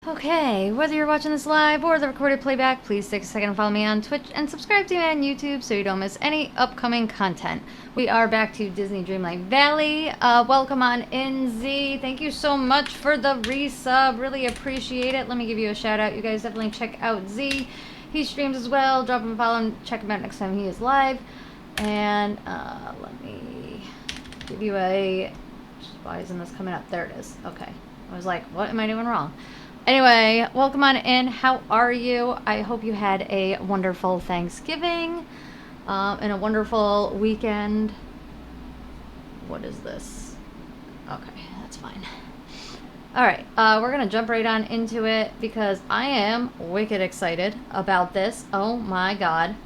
Okay, whether you're watching this live or the recorded playback, please take a second and follow me on Twitch and subscribe to me on YouTube so you don't miss any upcoming content. We are back to Disney Dreamlight Valley. Welcome on in, Z. Thank you so much for the resub. Really appreciate it. Let me give you a shout out. You guys definitely check out Z. He streams as well. Drop him a follow and check him out next time he is live. And let me give you a... Why isn't this coming up? There it is. Okay. I was like, what am I doing wrong? Anyway, welcome on in. How are you? I hope you had a wonderful Thanksgiving and a wonderful weekend. What is this? Okay, that's fine. All right, we're going to jump right on into it because I am wicked excited about this. Oh my God.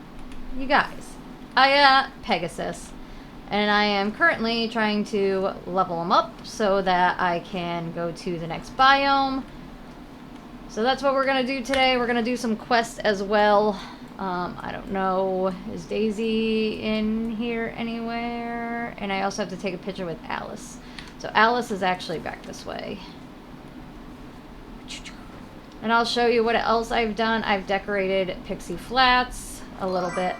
You guys, I got Pegasus. And I am currently trying to level him up so that I can go to the next biome. So that's what we're going to do today. We're going to do some quests as well. I don't know. Is Daisy in here anywhere? And I also have to take a picture with Alice. So Alice is actually back this way. And I'll show you what else I've done. I've decorated Pixie Flats a little bit.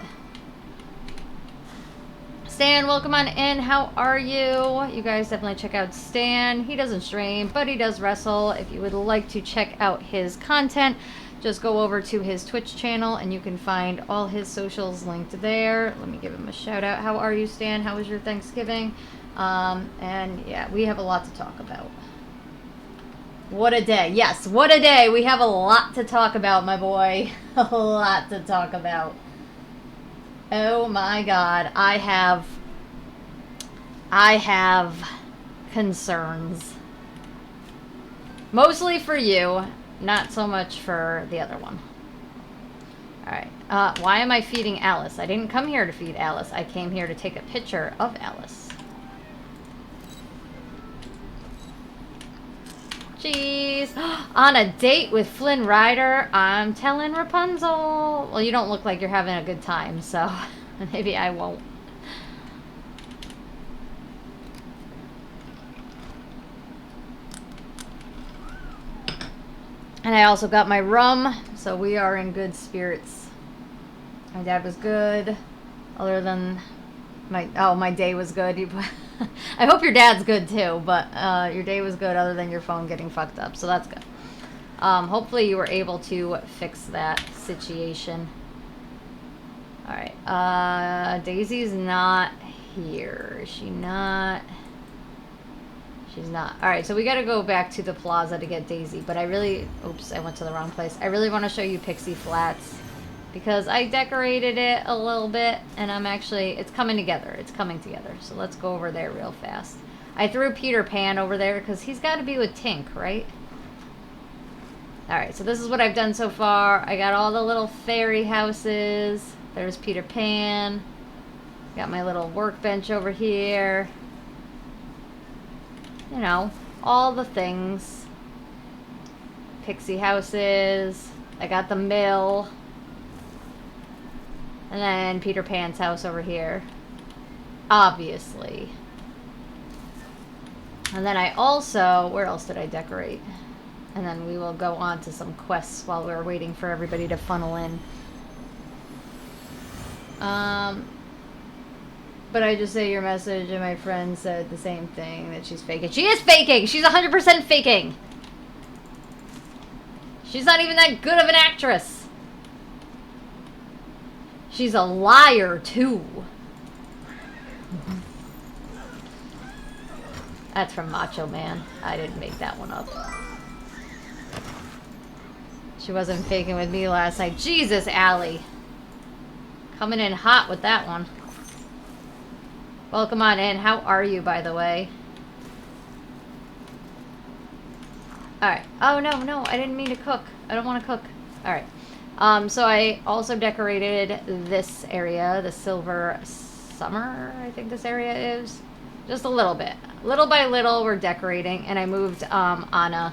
Stan, welcome on in. How are you? You guys definitely check out Stan. He doesn't stream, but he does wrestle. If you would like to check out his content, just go over to his Twitch channel and you can find all his socials linked there. Let me give him a shout out. How are you, Stan? How was your Thanksgiving? And yeah, we have a lot to talk about. What a day. Yes, what a day. We have a lot to talk about, my boy. A lot to talk about. Oh my God, I have concerns. Mostly for you, not so much for the other one. Alright, why am I feeding Alice? I didn't come here to feed Alice. I came here to take a picture of Alice. Jeez. On a date with Flynn Rider, I'm telling Rapunzel. Well, you don't look like you're having a good time, so maybe I won't. And I also got my rum, so we are in good spirits. My dad was good, other than my day was good. I hope your dad's good too, but your day was good other than your phone getting fucked up, so that's good. Hopefully you were able to fix that situation. Alright, Daisy's not here. Is she not? She's not. Alright, so we gotta go back to the plaza to get Daisy, but I really... Oops, I went to the wrong place. I really want to show you Pixie Flats because I decorated it a little bit, and I'm actually... It's coming together. It's coming together. So let's go over there real fast. I threw Peter Pan over there because he's got to be with Tink, right? Alright, so this is what I've done so far. I got all the little fairy houses. There's Peter Pan. Got my little workbench over here. You know, all the things. Pixie houses. I got the mill. And then Peter Pan's house over here. Obviously. And then I also... Where else did I decorate? And then we will go on to some quests while we're waiting for everybody to funnel in. But I just say your message and my friend said the same thing, that she's faking. She is faking! She's 100% faking! She's not even that good of an actress. She's a liar, too. That's from Macho Man. I didn't make that one up. She wasn't faking with me last night. Jesus, Allie. Coming in hot with that one. Welcome on in. How are you, by the way? Alright. Oh, no. I didn't mean to cook. I don't want to cook. Alright. So I also decorated this area. The Silver Summer, I think this area is. Just a little bit. Little by little, we're decorating. And I moved Anna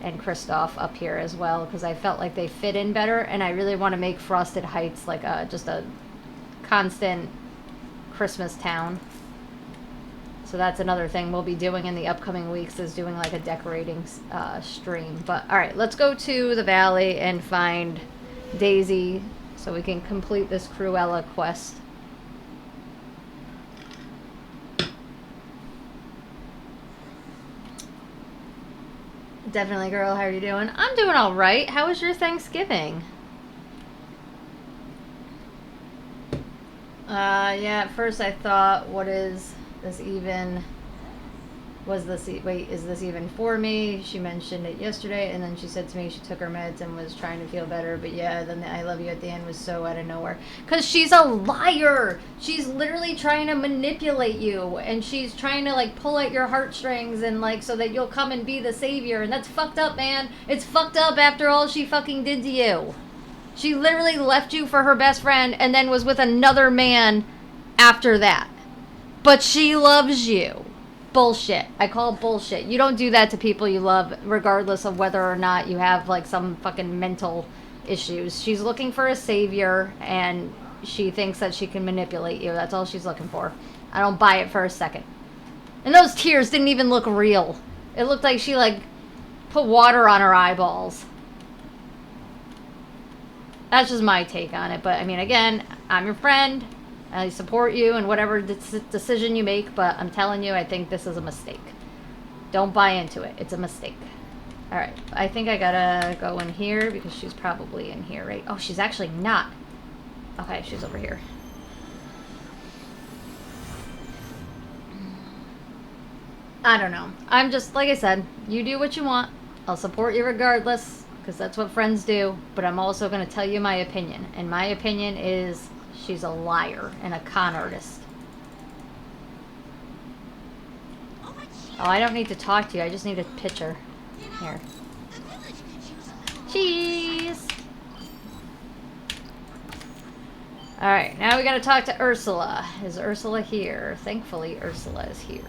and Kristoff up here as well because I felt like they fit in better. And I really want to make Frosted Heights like just a constant Christmas town. So So that's another thing we'll be doing in the upcoming weeks, is doing like a decorating stream. But all right, let's go to the valley and find Daisy so we can complete this Cruella quest. Definitely, girl. How are you doing? I'm doing all right. How was your Thanksgiving? Yeah, at first I thought, what is this even? Was this, wait, is this even for me? She mentioned it yesterday, and then she said to me she took her meds and was trying to feel better. But yeah, then the I love you at the end was so out of nowhere. Because she's a liar. She's literally trying to manipulate you, and she's trying to, like, pull at your heartstrings and, like, so that you'll come and be the savior. And that's fucked up, man. It's fucked up after all she fucking did to you. She literally left you for her best friend and then was with another man after that. But she loves you. Bullshit. I call it bullshit. You don't do that to people you love, regardless of whether or not you have, like, some fucking mental issues. She's looking for a savior, and she thinks that she can manipulate you. That's all she's looking for. I don't buy it for a second. And those tears didn't even look real. It looked like she, like, put water on her eyeballs. That's just my take on it. But, I mean, again, I'm your friend. I support you in whatever decision you make, but I'm telling you, I think this is a mistake. Don't buy into it. It's a mistake. All right. I think I gotta go in here because she's probably in here, right? Oh, she's actually not. Okay, she's over here. I don't know. I'm just, like I said, you do what you want. I'll support you regardless, because that's what friends do. But I'm also going to tell you my opinion. And my opinion is she's a liar and a con artist. Oh, I don't need to talk to you. I just need a picture. Here. Cheese! Alright, now we gotta talk to Ursula. Is Ursula here? Thankfully, Ursula is here.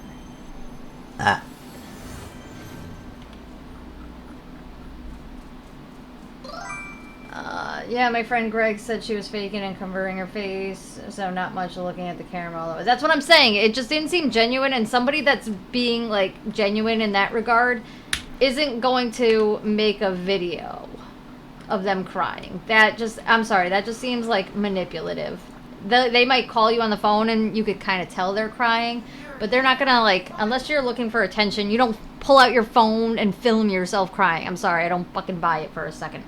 Yeah, my friend Greg said she was faking and covering her face, so not much looking at the camera all the way. That's what I'm saying. It just didn't seem genuine, and somebody that's being, like, genuine in that regard isn't going to make a video of them crying. That just, I'm sorry, that just seems, like, manipulative. They might call you on the phone and you could kind of tell they're crying, but they're not gonna, like, unless you're looking for attention, you don't pull out your phone and film yourself crying. I'm sorry, I don't fucking buy it for a second.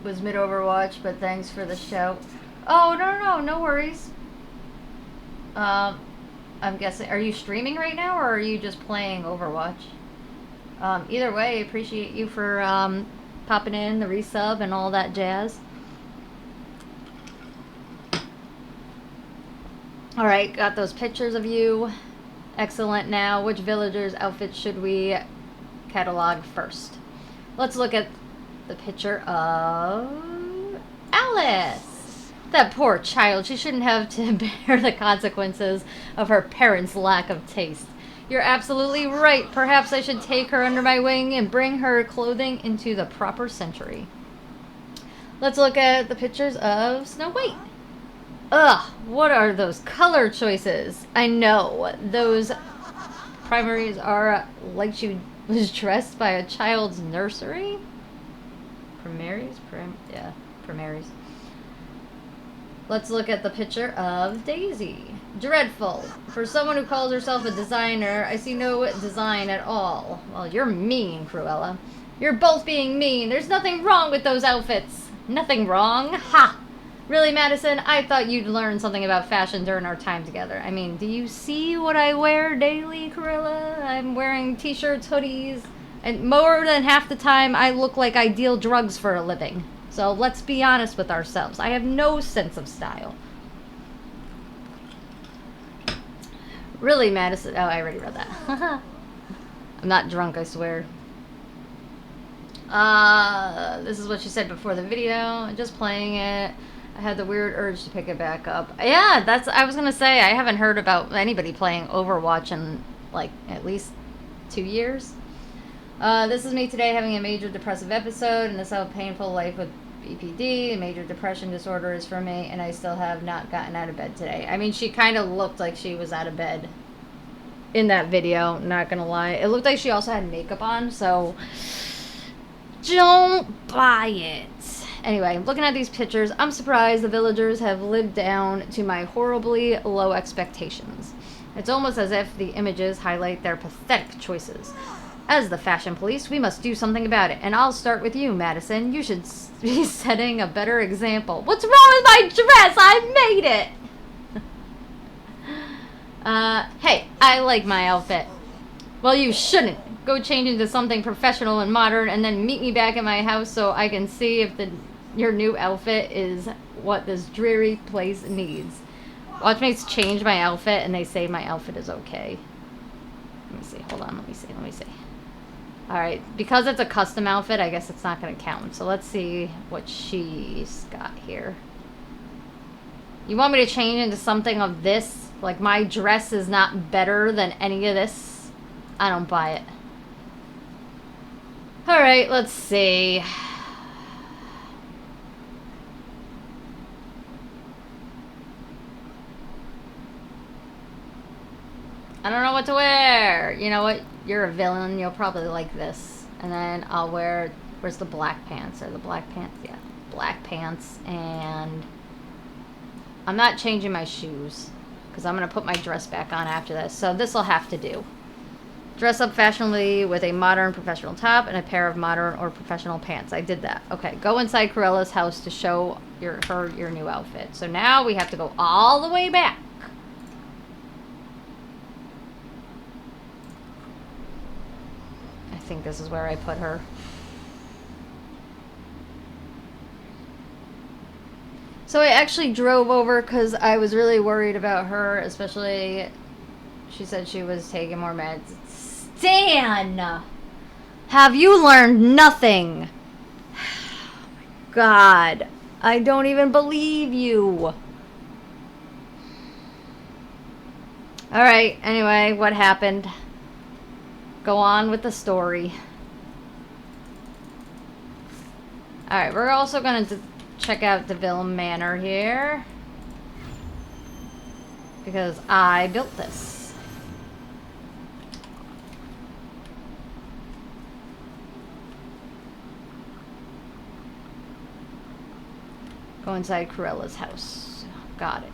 Was mid-Overwatch, but thanks for the show. Oh, no worries. I'm guessing, are you streaming right now, or are you just playing Overwatch? Either way, I appreciate you for, popping in, the resub, and all that jazz. Alright, got those pictures of you. Excellent. Now, which villager's outfit should we catalog first? Let's look at the picture of Alice. That poor child. She shouldn't have to bear the consequences of her parents' lack of taste. You're absolutely right. Perhaps I should take her under my wing and bring her clothing into the proper century. Let's look at the pictures of Snow White. Ugh, what are those color choices? I know. Those primaries are like she was dressed by a child's nursery? Primaries? Yeah, primaries. Let's look at the picture of Daisy. Dreadful. For someone who calls herself a designer, I see no design at all. Well, you're mean, Cruella. You're both being mean. There's nothing wrong with those outfits. Nothing wrong? Ha! Really, Madison? I thought you'd learn something about fashion during our time together. I mean, do you see what I wear daily, Cruella? I'm wearing t-shirts, hoodies, and more than half the time I look like I deal drugs for a living. So let's be honest with ourselves. I have no sense of style. Really, Madison? Oh, I already read that. I'm not drunk, I swear. This is what she said before the video. Just playing it. I had the weird urge to pick it back up. Yeah, that's, I was gonna say, I haven't heard about anybody playing Overwatch in, like, at least 2 years. This is me today having a major depressive episode, and this is how painful life would BPD, major depression disorder is for me, and I still have not gotten out of bed today. I mean, she kind of looked like she was out of bed in that video, not gonna lie. It looked like she also had makeup on, so don't buy it. Anyway, looking at these pictures, I'm surprised the villagers have lived down to my horribly low expectations. It's almost as if the images highlight their pathetic choices. As the fashion police, we must do something about it, and I'll start with you, Madison. You should be setting a better example. What's wrong with my dress? I made it! Hey, I like my outfit. Well, you shouldn't. Go change into something professional and modern, and then meet me back at my house so I can see if your new outfit is what this dreary place needs. Watch me change my outfit, and they say my outfit is okay. Let me see. Hold on. Let me see. Alright, because it's a custom outfit, I guess it's not going to count. So let's see what she's got here. You want me to change into something of this? Like, my dress is not better than any of this? I don't buy it. Alright, let's see. I don't know what to wear. You know what? You're a villain. You'll probably like this. And then I'll wear... Where's the black pants? Or the black pants? Yeah. Black pants. And... I'm not changing my shoes. Because I'm going to put my dress back on after this. So this will have to do. Dress up fashionably with a modern professional top and a pair of modern or professional pants. I did that. Okay. Go inside Corella's house to show her your new outfit. So now we have to go all the way back. I think this is where I put her. So I actually drove over because I was really worried about her, especially she said she was taking more meds. Stan! Have you learned nothing? God, I don't even believe you. Alright, anyway, what happened? Go on with the story. Alright, we're also going to check out DeVille Manor here. Because I built this. Go inside Corella's house. Got it.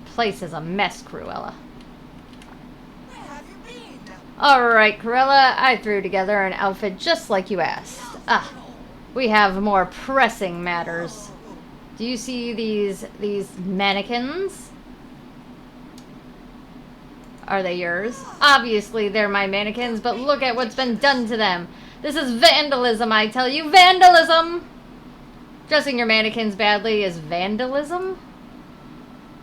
Place is a mess, Cruella. Where have you been? Alright, Cruella, I threw together an outfit just like you asked. Ah, we have more pressing matters. Do you see these mannequins? Are they yours? Obviously, they're my mannequins, but look at what's been done to them. This is vandalism, I tell you. Vandalism! Dressing your mannequins badly is vandalism?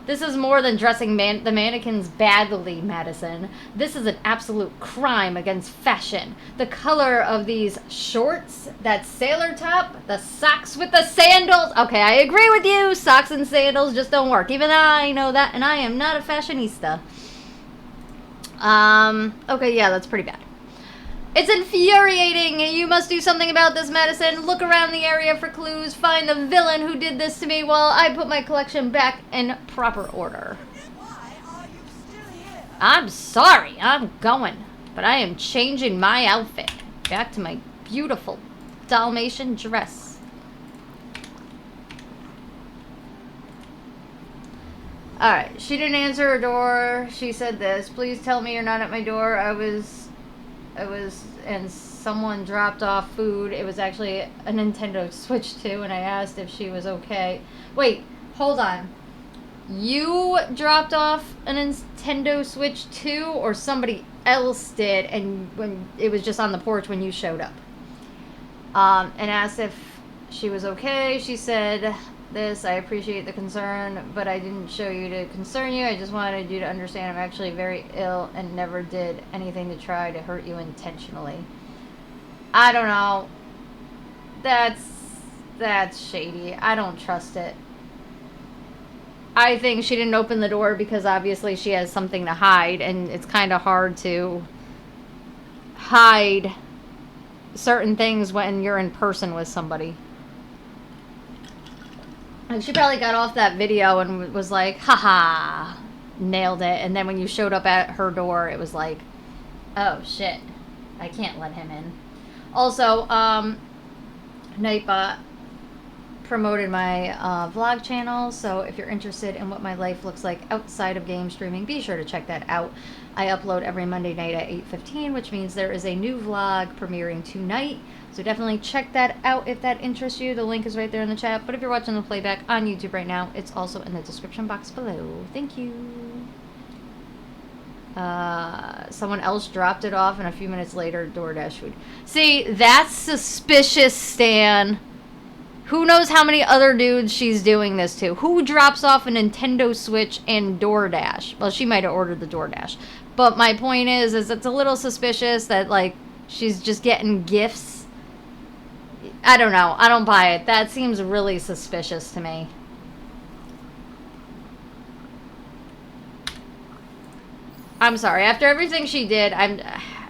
This is more than dressing the mannequins badly, Madison. This is an absolute crime against fashion. The color of these shorts, that sailor top, the socks with the sandals. Okay, I agree with you. Socks and sandals just don't work. Even I know that, and I am not a fashionista. Okay, yeah, that's pretty bad. It's infuriating. You must do something about this, Madison. Look around the area for clues. Find the villain who did this to me while I put my collection back in proper order. Why are you still here? I'm sorry. I'm going. But I am changing my outfit. Back to my beautiful Dalmatian dress. Alright. She didn't answer her door. She said this. Please tell me you're not at my door. And someone dropped off food. It was actually a Nintendo Switch 2, and I asked if she was okay. Wait, hold on. You dropped off a Nintendo Switch 2, or somebody else did, and when it was just on the porch when you showed up? And asked if she was okay. She said this, I appreciate the concern, but I didn't show you to concern you. I just wanted you to understand I'm actually very ill and never did anything to try to hurt you intentionally. I don't know. That's shady. I don't trust it. I think she didn't open the door because obviously she has something to hide, and it's kind of hard to hide certain things when you're in person with somebody. Like, she probably got off that video and was like, haha, nailed it. And then when you showed up at her door, it was like, oh shit, I can't let him in. Also, Nipa promoted my vlog channel, so if you're interested in what my life looks like outside of game streaming, be sure to check that out. I upload every Monday night at 8:15, which means there is a new vlog premiering tonight, so definitely check that out if that interests you. The link is right there in the chat, but if you're watching the playback on YouTube right now, it's also in the description box below. Thank you. Someone else dropped it off, and a few minutes later, DoorDash food. See, that's suspicious, Stan. Who knows how many other dudes she's doing this to? Who drops off a Nintendo Switch and DoorDash? Well, she might have ordered the DoorDash. But my point is it's a little suspicious that, like, she's just getting gifts. I don't know. I don't buy it. That seems really suspicious to me. I'm sorry. After everything she did,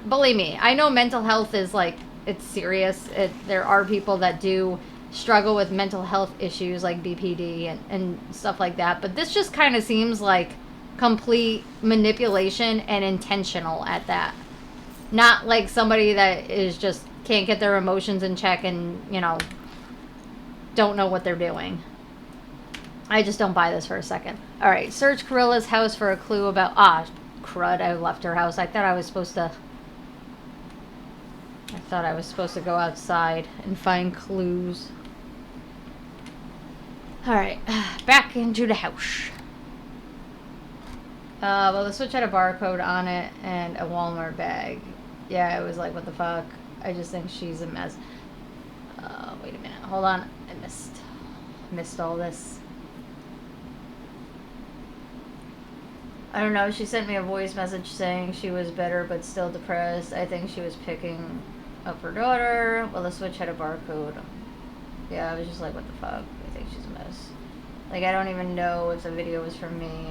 believe me, I know mental health is, like, it's serious. There are people that do struggle with mental health issues like BPD and stuff like that, but this just kind of seems like complete manipulation and intentional at that. Not like somebody that is just can't get their emotions in check and, you know, don't know what they're doing. I just don't buy this for a second. All right, search Corilla's house for a clue about crud, I left her house. I thought I was supposed to go outside and find clues. Alright, back into the house. Well, the Switch had a barcode on it and a Walmart bag. Yeah, it was like, what the fuck? I just think she's a mess. Wait a minute. Hold on. I missed all this. I don't know. She sent me a voice message saying she was better but still depressed. I think she was picking up her daughter. Well, the Switch had a barcode. Yeah, I was just like, what the fuck? I think she's a mess. Like, I don't even know if the video was from me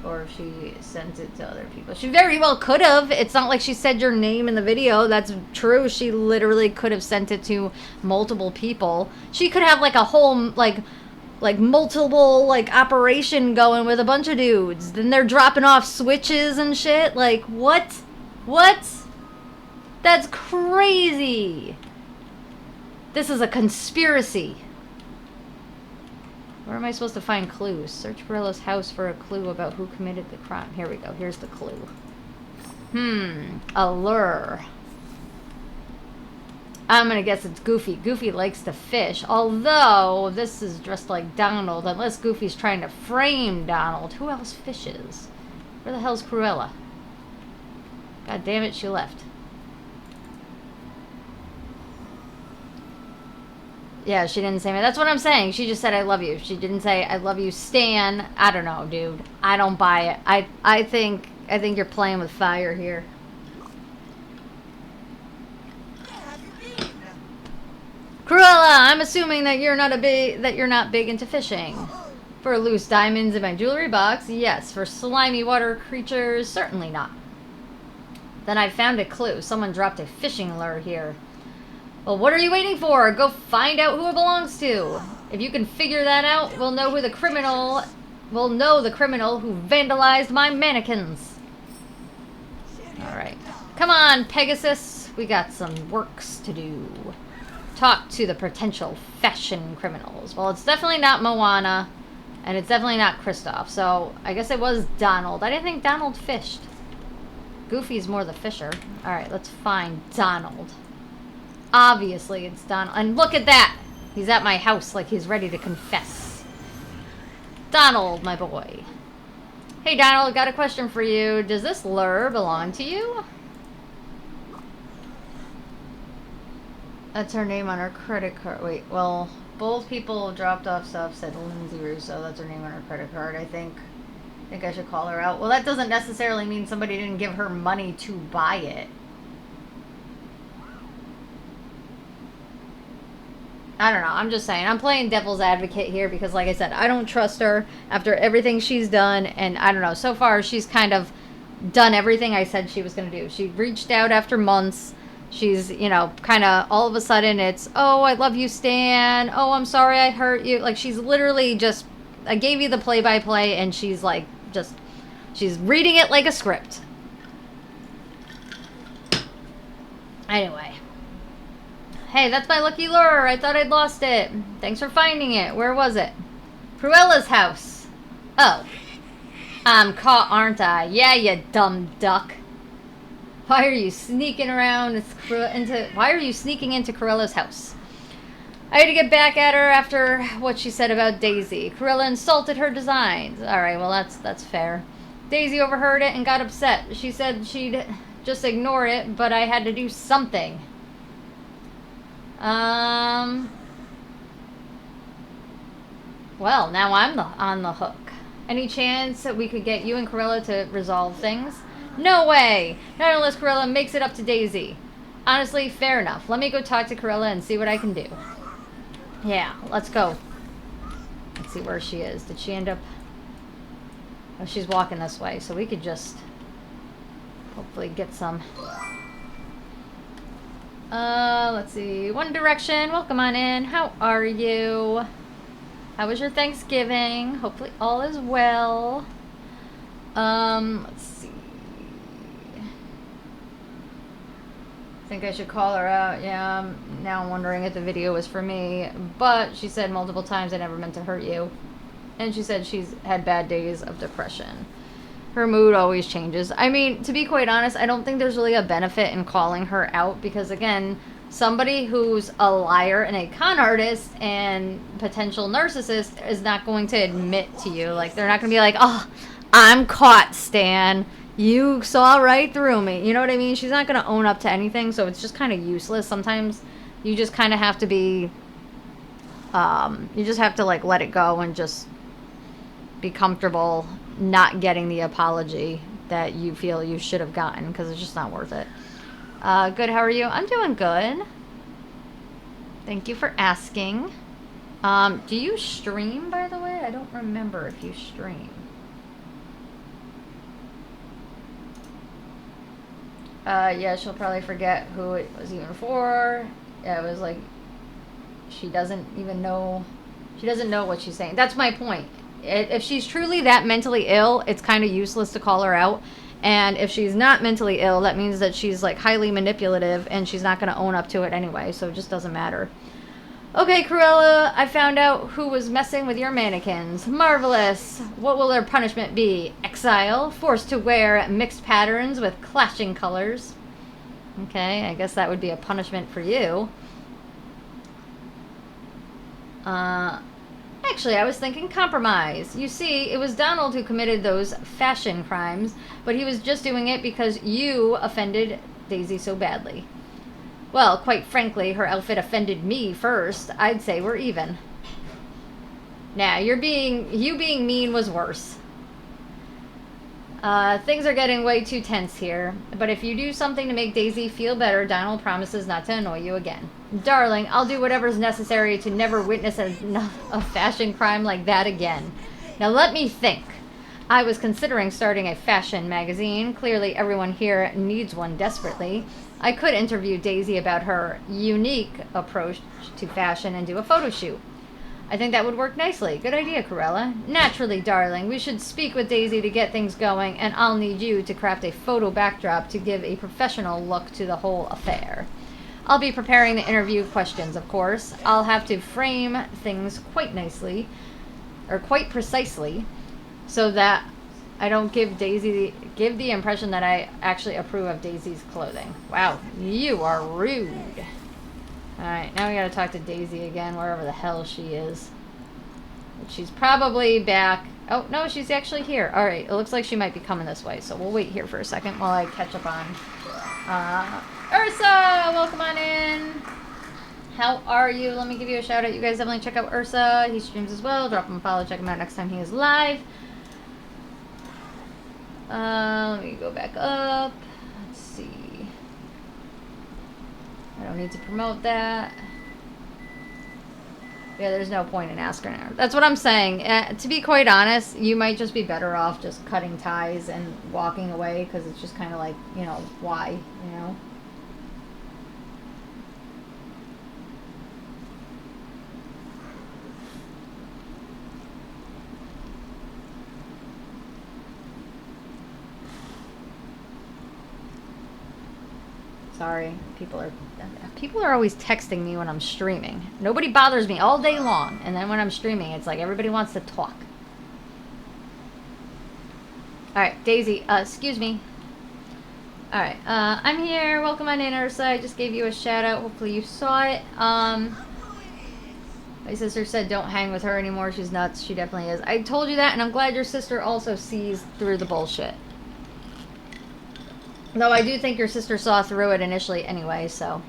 or if she sent it to other people. She very well could have. It's not like she said your name in the video. That's true. She literally could have sent it to multiple people. She could have, like, a whole, like multiple, like, operation going with a bunch of dudes. Then they're dropping off Switches and shit. Like, what? What? That's crazy. This is a conspiracy. Where am I supposed to find clues? Search Corilla's house for a clue about who committed the crime. Here we go. Here's the clue. A lure. I'm gonna guess it's Goofy. Goofy likes to fish. Although, this is dressed like Donald. Unless Goofy's trying to frame Donald. Who else fishes? Where the hell's Cruella? God damn it, she left. Yeah, she didn't say me. That's what I'm saying. She just said, I love you. She didn't say, I love you, Stan. I don't know, dude. I don't buy it. I think you're playing with fire here. Cruella, I'm assuming that you're not big into fishing. For loose diamonds in my jewelry box, yes. For slimy water creatures, certainly not. Then I found a clue. Someone dropped a fishing lure here. Well, what are you waiting for? Go find out who it belongs to. If you can figure that out, we'll know the criminal who vandalized my mannequins. Alright. Come on, Pegasus. We got some works to do. Talk to the potential fashion criminals. Well, it's definitely not Moana, and it's definitely not Kristoff, so I guess it was Donald. I didn't think Donald fished. Goofy's more the fisher. Alright, let's find Donald. Obviously, it's Donald. And look at that! He's at my house like he's ready to confess. Donald, my boy. Hey, Donald, got a question for you. Does this lure belong to you? That's her name on her credit card. Wait, well, both people dropped off stuff said Lindsay Russo. That's her name on her credit card, I think. I think I should call her out. Well, that doesn't necessarily mean somebody didn't give her money to buy it. I don't know. I'm just saying. I'm playing devil's advocate here because, like I said, I don't trust her after everything she's done. And I don't know. So far, she's kind of done everything I said she was going to do. She reached out after months She's, you know, kind of all of a sudden it's, oh, I love you, Stan. Oh, I'm sorry I hurt you. Like, she's literally just, I gave you the play-by-play, and she's like, just, she's reading it like a script. Anyway. Hey, that's my lucky lure. I thought I'd lost it. Thanks for finding it. Where was it? Cruella's house. Oh. I'm caught, aren't I? Yeah, you dumb duck. Why are you sneaking around why are you sneaking into Cruella's house? I had to get back at her after what she said about Daisy. Cruella insulted her designs. Alright, well that's fair. Daisy overheard it and got upset. She said she'd just ignore it, but I had to do something. Well, now I'm on the hook. Any chance that we could get you and Cruella to resolve things? No way! Not unless Cruella makes it up to Daisy. Honestly, fair enough. Let me go talk to Cruella and see what I can do. Yeah, let's go. Let's see where she is. Did she end up... Oh, she's walking this way, so we could just hopefully get some... let's see. One Direction, welcome on in. How are you? How was your Thanksgiving? Hopefully all is well. Let's see. I think I should call her out. Yeah, now I'm wondering if the video was for me. But she said multiple times I never meant to hurt you. And she said she's had bad days of depression. Her mood always changes. I mean, to be quite honest, I don't think there's really a benefit in calling her out. Because again, somebody who's a liar and a con artist and potential narcissist is not going to admit to you. Like, they're not going to be like, oh, I'm caught, Stan. You saw right through me. You know what I mean? She's not going to own up to anything, so it's just kind of useless. Sometimes you just kind of have to be, you just have to, like, let it go and just be comfortable not getting the apology that you feel you should have gotten, because it's just not worth it. Good, how are you? I'm doing good. Thank you for asking. Do you stream, by the way? I don't remember if you stream. Yeah, she'll probably forget who it was even for. Yeah, it was like, she doesn't even know, she doesn't know what she's saying. That's my point. If she's truly that mentally ill, it's kind of useless to call her out. And if she's not mentally ill, that means that she's like highly manipulative and she's not going to own up to it anyway. So it just doesn't matter. Okay, Cruella, I found out who was messing with your mannequins. Marvelous. What will their punishment be? Exile? Forced to wear mixed patterns with clashing colors? Okay, I guess that would be a punishment for you. Actually, I was thinking compromise. You see, it was Donald who committed those fashion crimes, but he was just doing it because you offended Daisy so badly. Well, quite frankly, her outfit offended me first. I'd say we're even. Nah, you being mean was worse. Things are getting way too tense here. But if you do something to make Daisy feel better, Donald promises not to annoy you again. Darling, I'll do whatever's necessary to never witness a fashion crime like that again. Now let me think. I was considering starting a fashion magazine. Clearly everyone here needs one desperately. I could interview Daisy about her unique approach to fashion and do a photo shoot. I think that would work nicely. Good idea, Cruella. Naturally, darling. We should speak with Daisy to get things going, and I'll need you to craft a photo backdrop to give a professional look to the whole affair. I'll be preparing the interview questions, of course. I'll have to frame things quite nicely, or quite precisely, so that I don't give the impression that I actually approve of Daisy's clothing. Wow, you are rude. Alright, now we gotta talk to Daisy again, wherever the hell she is. She's probably back. Oh, no, she's actually here. Alright, it looks like she might be coming this way, so we'll wait here for a second while I catch up on... Ursa! Welcome on in! How are you? Let me give you a shout out. You guys definitely check out Ursa. He streams as well. Drop him a follow. Check him out next time he is live. Let me go back up. Let's see. I don't need to promote that. Yeah, there's no point in asking her. That's what I'm saying. To be quite honest, you might just be better off just cutting ties and walking away, because it's just kind of like, you know, why, you know? Sorry, people are always texting me when I'm streaming. Nobody bothers me all day long, and then when I'm streaming, it's like everybody wants to talk. All right, Daisy. Excuse me. All right, I'm here. Welcome on in, Ursa. I just gave you a shout out. Hopefully you saw it. My sister said don't hang with her anymore. She's nuts. She definitely is. I told you that, and I'm glad your sister also sees through the bullshit. Though I do think your sister saw through it initially anyway, so.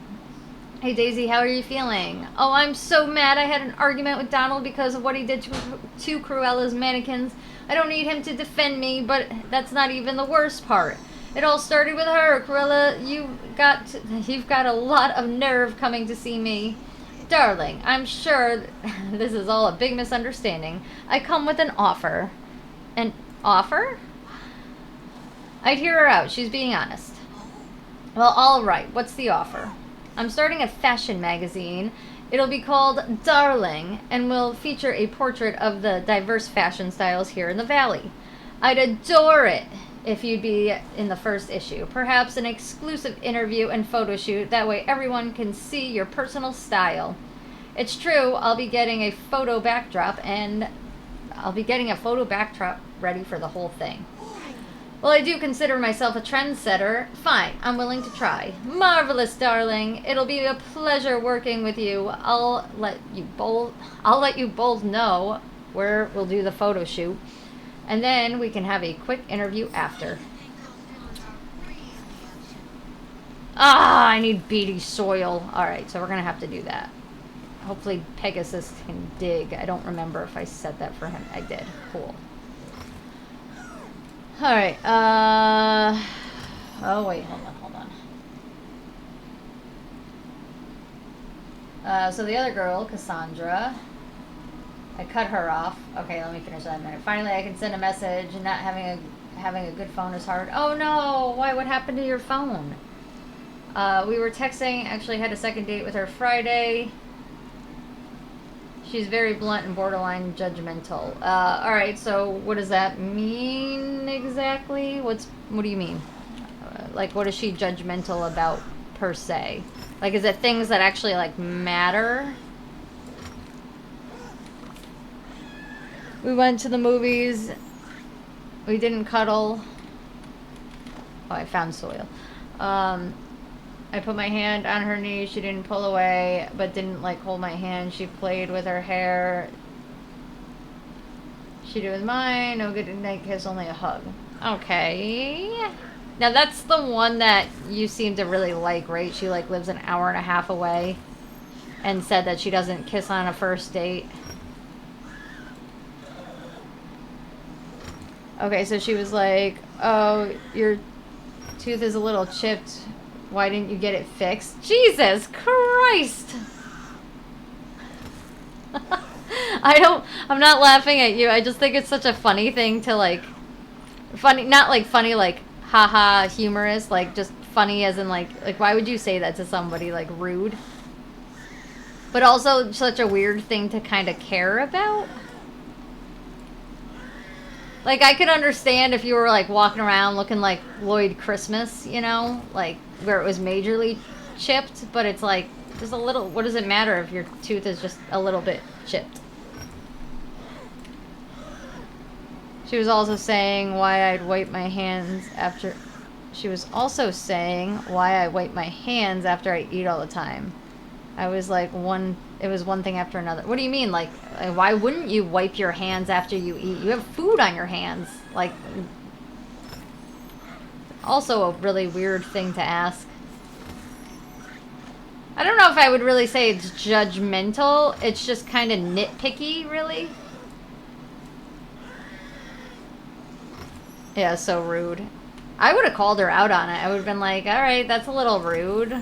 Hey, Daisy, how are you feeling? Oh, I'm so mad. I had an argument with Donald because of what he did to Cruella's mannequins. I don't need him to defend me, but that's not even the worst part. It all started with her. Cruella, you've got a lot of nerve coming to see me. Darling, I'm sure this is all a big misunderstanding. I come with an offer. An offer? I'd hear her out. She's being honest. Well, all right. What's the offer? I'm starting a fashion magazine. It'll be called Darling and will feature a portrait of the diverse fashion styles here in the Valley. I'd adore it if you'd be in the first issue. Perhaps an exclusive interview and photo shoot. That way everyone can see your personal style. It's true, I'll be getting a photo backdrop ready for the whole thing. Well, I do consider myself a trendsetter. Fine, I'm willing to try. Marvelous, darling. It'll be a pleasure working with you. I'll let you both know where we'll do the photo shoot. And then we can have a quick interview after. Ah, I need beady soil. Alright, so we're going to have to do that. Hopefully Pegasus can dig. I don't remember if I said that for him. I did. Cool. Alright, oh wait, hold on. So the other girl, Cassandra, I cut her off. Okay, let me finish that in a minute. Finally, I can send a message, and not having a good phone is hard. Oh no, why, what happened to your phone? We were texting, actually had a second date with her Friday. She's very blunt and borderline judgmental. Alright, so what does that mean exactly? What do you mean? Like, what is she judgmental about, per se? Like, is it things that actually, like, matter? We went to the movies. We didn't cuddle. Oh, I found soil. I put my hand on her knee. She didn't pull away, but didn't, like, hold my hand. She played with her hair. She did with mine. No good night kiss, only a hug. Okay. Now, that's the one that you seem to really like, right? She, like, lives an hour and a half away and said that she doesn't kiss on a first date. Okay, so she was like, oh, your tooth is a little chipped. Why didn't you get it fixed? Jesus Christ! I'm not laughing at you. I just think it's such a funny thing to, like, funny, not like funny, like, haha, humorous, like, just funny as in, like, why would you say that to somebody, like, rude? But also such a weird thing to kind of care about. Like, I could understand if you were, like, walking around looking like Lloyd Christmas, you know? Like, where it was majorly chipped, but it's like, just a little, what does it matter if your tooth is just a little bit chipped? She was also saying why I'd wipe my hands after... She was also saying why I wipe my hands after I eat all the time. I was like, it was one thing after another. What do you mean? Like, why wouldn't you wipe your hands after you eat? You have food on your hands. Like, also a really weird thing to ask. I don't know if I would really say it's judgmental. It's just kind of nitpicky, really. Yeah, so rude. I would have called her out on it. I would have been like, alright, that's a little rude.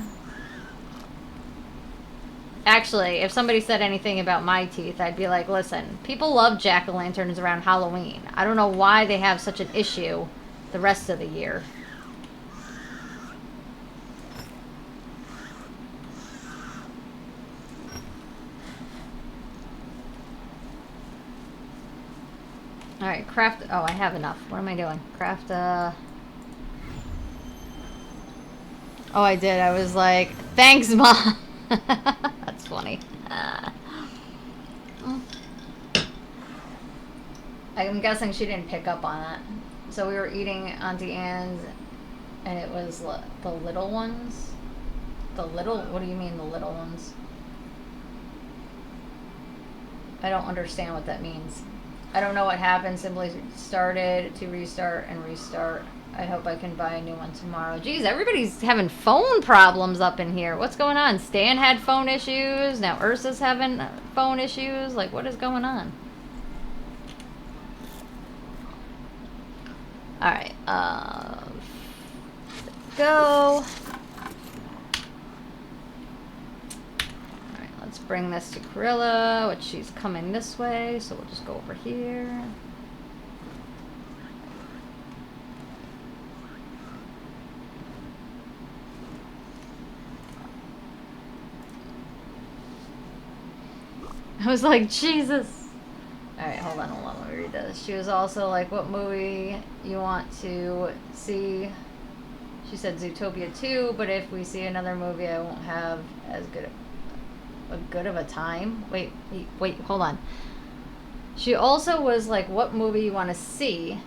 Actually, if somebody said anything about my teeth, I'd be like, listen, people love jack-o'-lanterns around Halloween. I don't know why they have such an issue the rest of the year. Alright, craft... Oh, I have enough. What am I doing? Craft, Oh, I did. I was like, thanks, Mom. That's funny. I'm guessing she didn't pick up on that. So we were eating Auntie Anne's, and it was the little ones. The little? What do you mean, the little ones? I don't understand what that means. I don't know what happened. Simply started to restart and restart. I hope I can buy a new one tomorrow. Geez, everybody's having phone problems up in here. What's going on? Stan had phone issues. Now Ursa's having phone issues. Like, what is going on? Alright, go. Alright, let's bring this to Corilla, which she's coming this way, so we'll just go over here. I was like, Jesus. Alright, hold on, let me read this. She was also like, what movie you want to see? She said Zootopia 2, but if we see another movie, I won't have as good of a time. Wait, hold on. She also was like, what movie you want to see?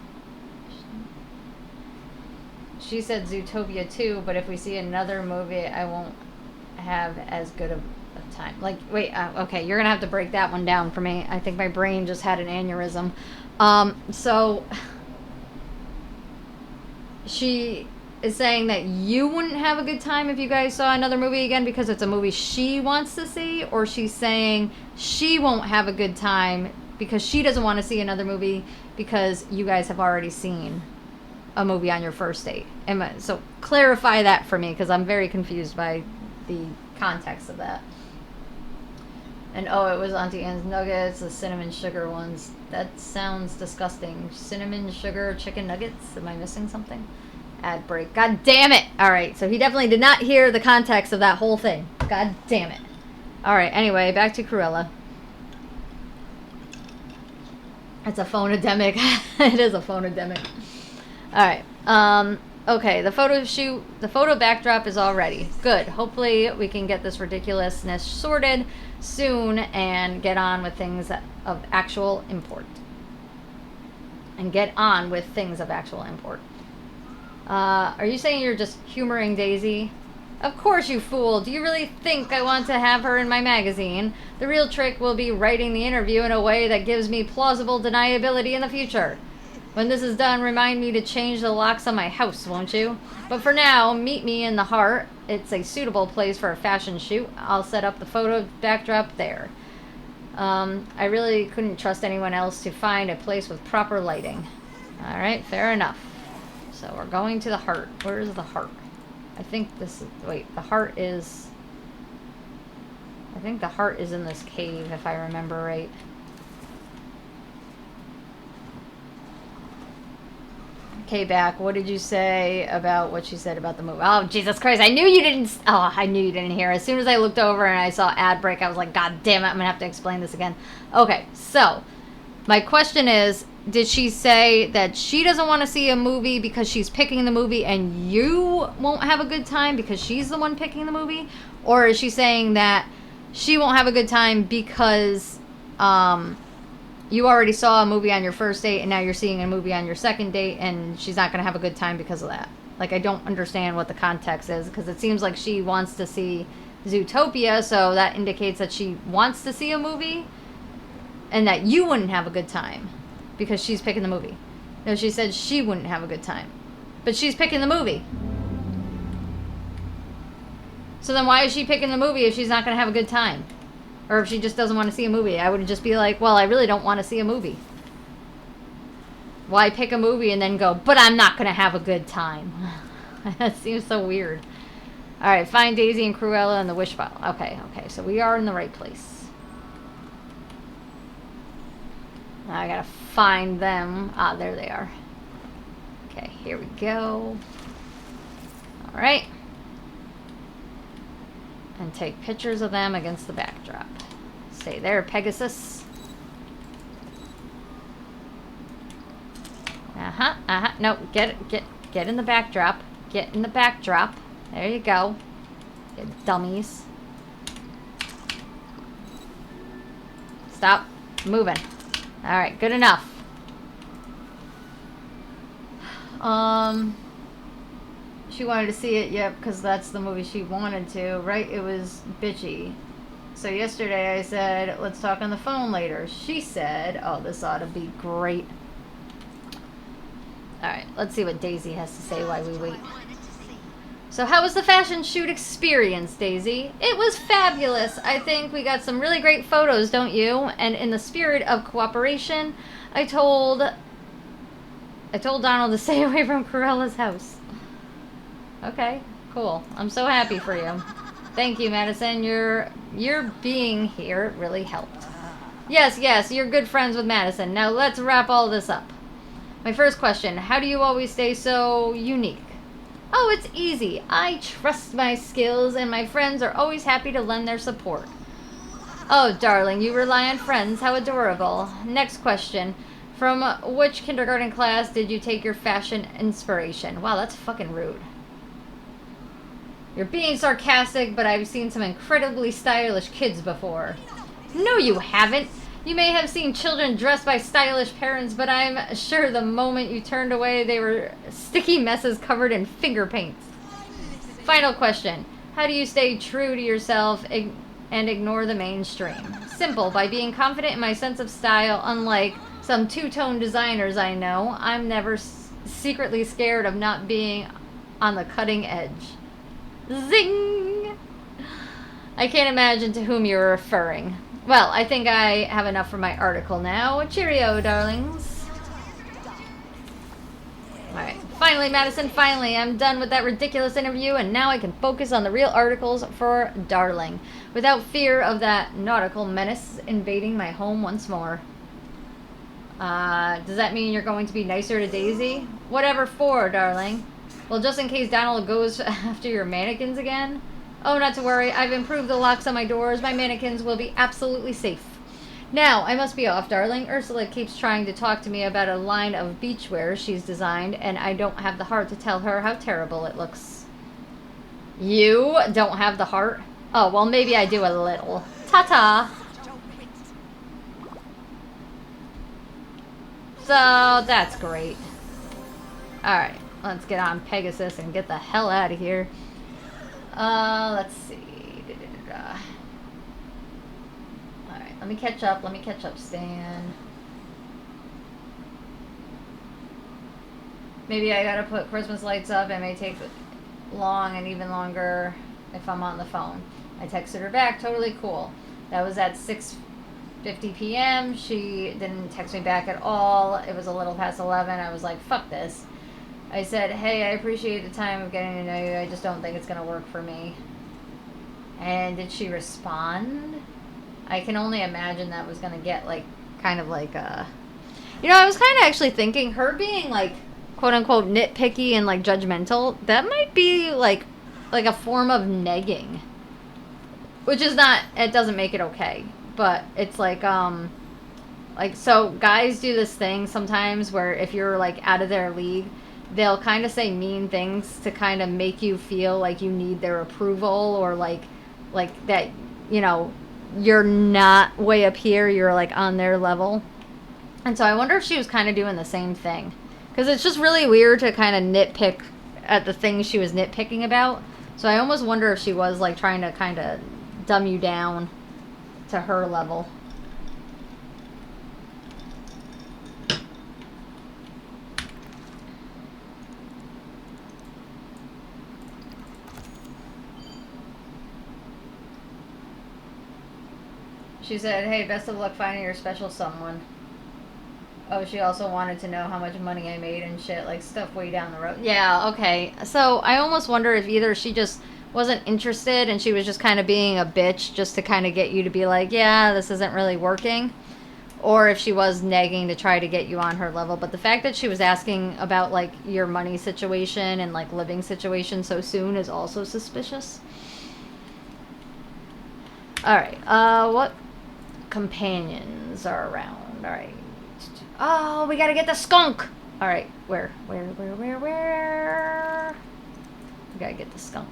She said Zootopia 2, but if we see another movie, I won't have as good of time. Like, wait, okay, you're gonna have to break that one down for me. I think my brain just had an aneurysm. So she is saying that you wouldn't have a good time if you guys saw another movie again because it's a movie she wants to see, or she's saying she won't have a good time because she doesn't want to see another movie because you guys have already seen a movie on your first date. So clarify that for me because I'm very confused by the context of that. And oh, it was Auntie Anne's nuggets, the cinnamon sugar ones. That sounds disgusting. Cinnamon sugar chicken nuggets? Am I missing something? Ad break. God damn it! Alright, so he definitely did not hear the context of that whole thing. God damn it. Alright, anyway, back to Corilla. It's a phonodemic. It is a phonodemic. Alright, okay, the photo backdrop is all ready. Good. Hopefully we can get this ridiculousness sorted soon and get on with things of actual import. Are you saying you're just humoring Daisy? Of course, you fool. Do you really think I want to have her in my magazine? The real trick will be writing the interview in a way that gives me plausible deniability in the future. When this is done, remind me to change the locks on my house, won't you? But for now, meet me in the Heart. It's a suitable place for a fashion shoot. I'll set up the photo backdrop there. I really couldn't trust anyone else to find a place with proper lighting. Alright, fair enough. So we're going to the Heart. Where is the Heart? I think this is... Wait, the Heart is... I think the Heart is in this cave, if I remember right. Okay, back. What did you say about what she said about the movie? Oh, Jesus Christ. I knew you didn't... Oh, I knew you didn't hear. As soon as I looked over and I saw ad break, I was like, God damn it, I'm going to have to explain this again. Okay, so my question is, did she say that she doesn't want to see a movie because she's picking the movie and you won't have a good time because she's the one picking the movie? Or is she saying that she won't have a good time because... you already saw a movie on your first date and now you're seeing a movie on your second date and she's not going to have a good time because of that. Like, I don't understand what the context is because it seems like she wants to see Zootopia, so that indicates that she wants to see a movie and that you wouldn't have a good time because she's picking the movie. No, she said she wouldn't have a good time, but she's picking the movie. So then why is she picking the movie if she's not going to have a good time? Or if she just doesn't want to see a movie? I would just be like, well, I really don't want to see a movie. Why pick a movie and then go, but I'm not going to have a good time? That seems so weird. Alright, find Daisy and Cruella and the Wishbottle. Okay, so we are in the right place. Now I gotta find them. Ah, there they are. Okay, here we go. Alright. And take pictures of them against the backdrop. Stay there, Pegasus. No, get in the backdrop. Get in the backdrop. There you go. You dummies. Stop moving. Alright, good enough. She wanted to see it, yep, because that's the movie she wanted to, right? It was bitchy. So yesterday I said, let's talk on the phone later. She said, oh, this ought to be great. Alright, let's see what Daisy has to say while we wait. So how was the fashion shoot experience, Daisy? It was fabulous. I think we got some really great photos, don't you? And in the spirit of cooperation, I told Donald to stay away from Corella's house. Okay, cool. I'm so happy for you. Thank you, Madison. Your being here really helped. Yes, you're good friends with Madison. Now let's wrap all this up. My first question, how do you always stay so unique? Oh, it's easy. I trust my skills and my friends are always happy to lend their support. Oh, darling, you rely on friends. How adorable. Next question. From which kindergarten class did you take your fashion inspiration? Wow, that's fucking rude. You're being sarcastic, but I've seen some incredibly stylish kids before. No, you haven't. You may have seen children dressed by stylish parents, but I'm sure the moment you turned away, they were sticky messes covered in finger paints. Final question. How do you stay true to yourself and ignore the mainstream? Simple, by being confident in my sense of style, unlike some two-tone designers I know. I'm never secretly scared of not being on the cutting edge. Zing! I can't imagine to whom you're referring. Well, I think I have enough for my article now. Cheerio, darlings. Alright. Finally, Madison, finally. I'm done with that ridiculous interview, and now I can focus on the real articles for Darling, without fear of that nautical menace invading my home once more. Does that mean you're going to be nicer to Daisy? Whatever for, darling. Well, just in case Donald goes after your mannequins again? Oh, not to worry. I've improved the locks on my doors. My mannequins will be absolutely safe. Now, I must be off, darling. Ursula keeps trying to talk to me about a line of beachwear she's designed, and I don't have the heart to tell her how terrible it looks. You don't have the heart? Oh, well, maybe I do a little. Ta-ta! So, that's great. Alright. Let's get on Pegasus and get the hell out of here. Let's see. Alright, let me catch up. Stan. Maybe I gotta put Christmas lights up. It may take long and even longer if I'm on the phone. I texted her back. Totally cool. That was at 6:50 p.m. She didn't text me back at all. It was a little past 11. I was like, fuck this. I said, hey, I appreciate the time of getting to know you. I just don't think it's going to work for me. And did she respond? I can only imagine that was going to get, like, kind of like a... You know, I was kind of actually thinking her being, like, quote-unquote nitpicky and, like, judgmental, that might be, like a form of negging. Which is not... It doesn't make it okay. But it's like, so guys do this thing sometimes where if you're, like, out of their league... They'll kind of say mean things to kind of make you feel like you need their approval, or like that, you know, you're not way up here, you're like on their level. And so I wonder if she was kind of doing the same thing, because it's just really weird to kind of nitpick at the things she was nitpicking about. So I almost wonder if she was like trying to kind of dumb you down to her level. She said, hey, best of luck finding your special someone. Oh, she also wanted to know how much money I made and shit, like stuff way down the road. Yeah, okay. So I almost wonder if either she just wasn't interested and she was just kind of being a bitch just to kind of get you to be like, yeah, this isn't really working. Or if she was negging to try to get you on her level. But the fact that she was asking about, like, your money situation and, like, living situation so soon is also suspicious. Alright, what companions are around? Alright. Oh, we gotta get the skunk! Alright, where? We gotta get the skunk.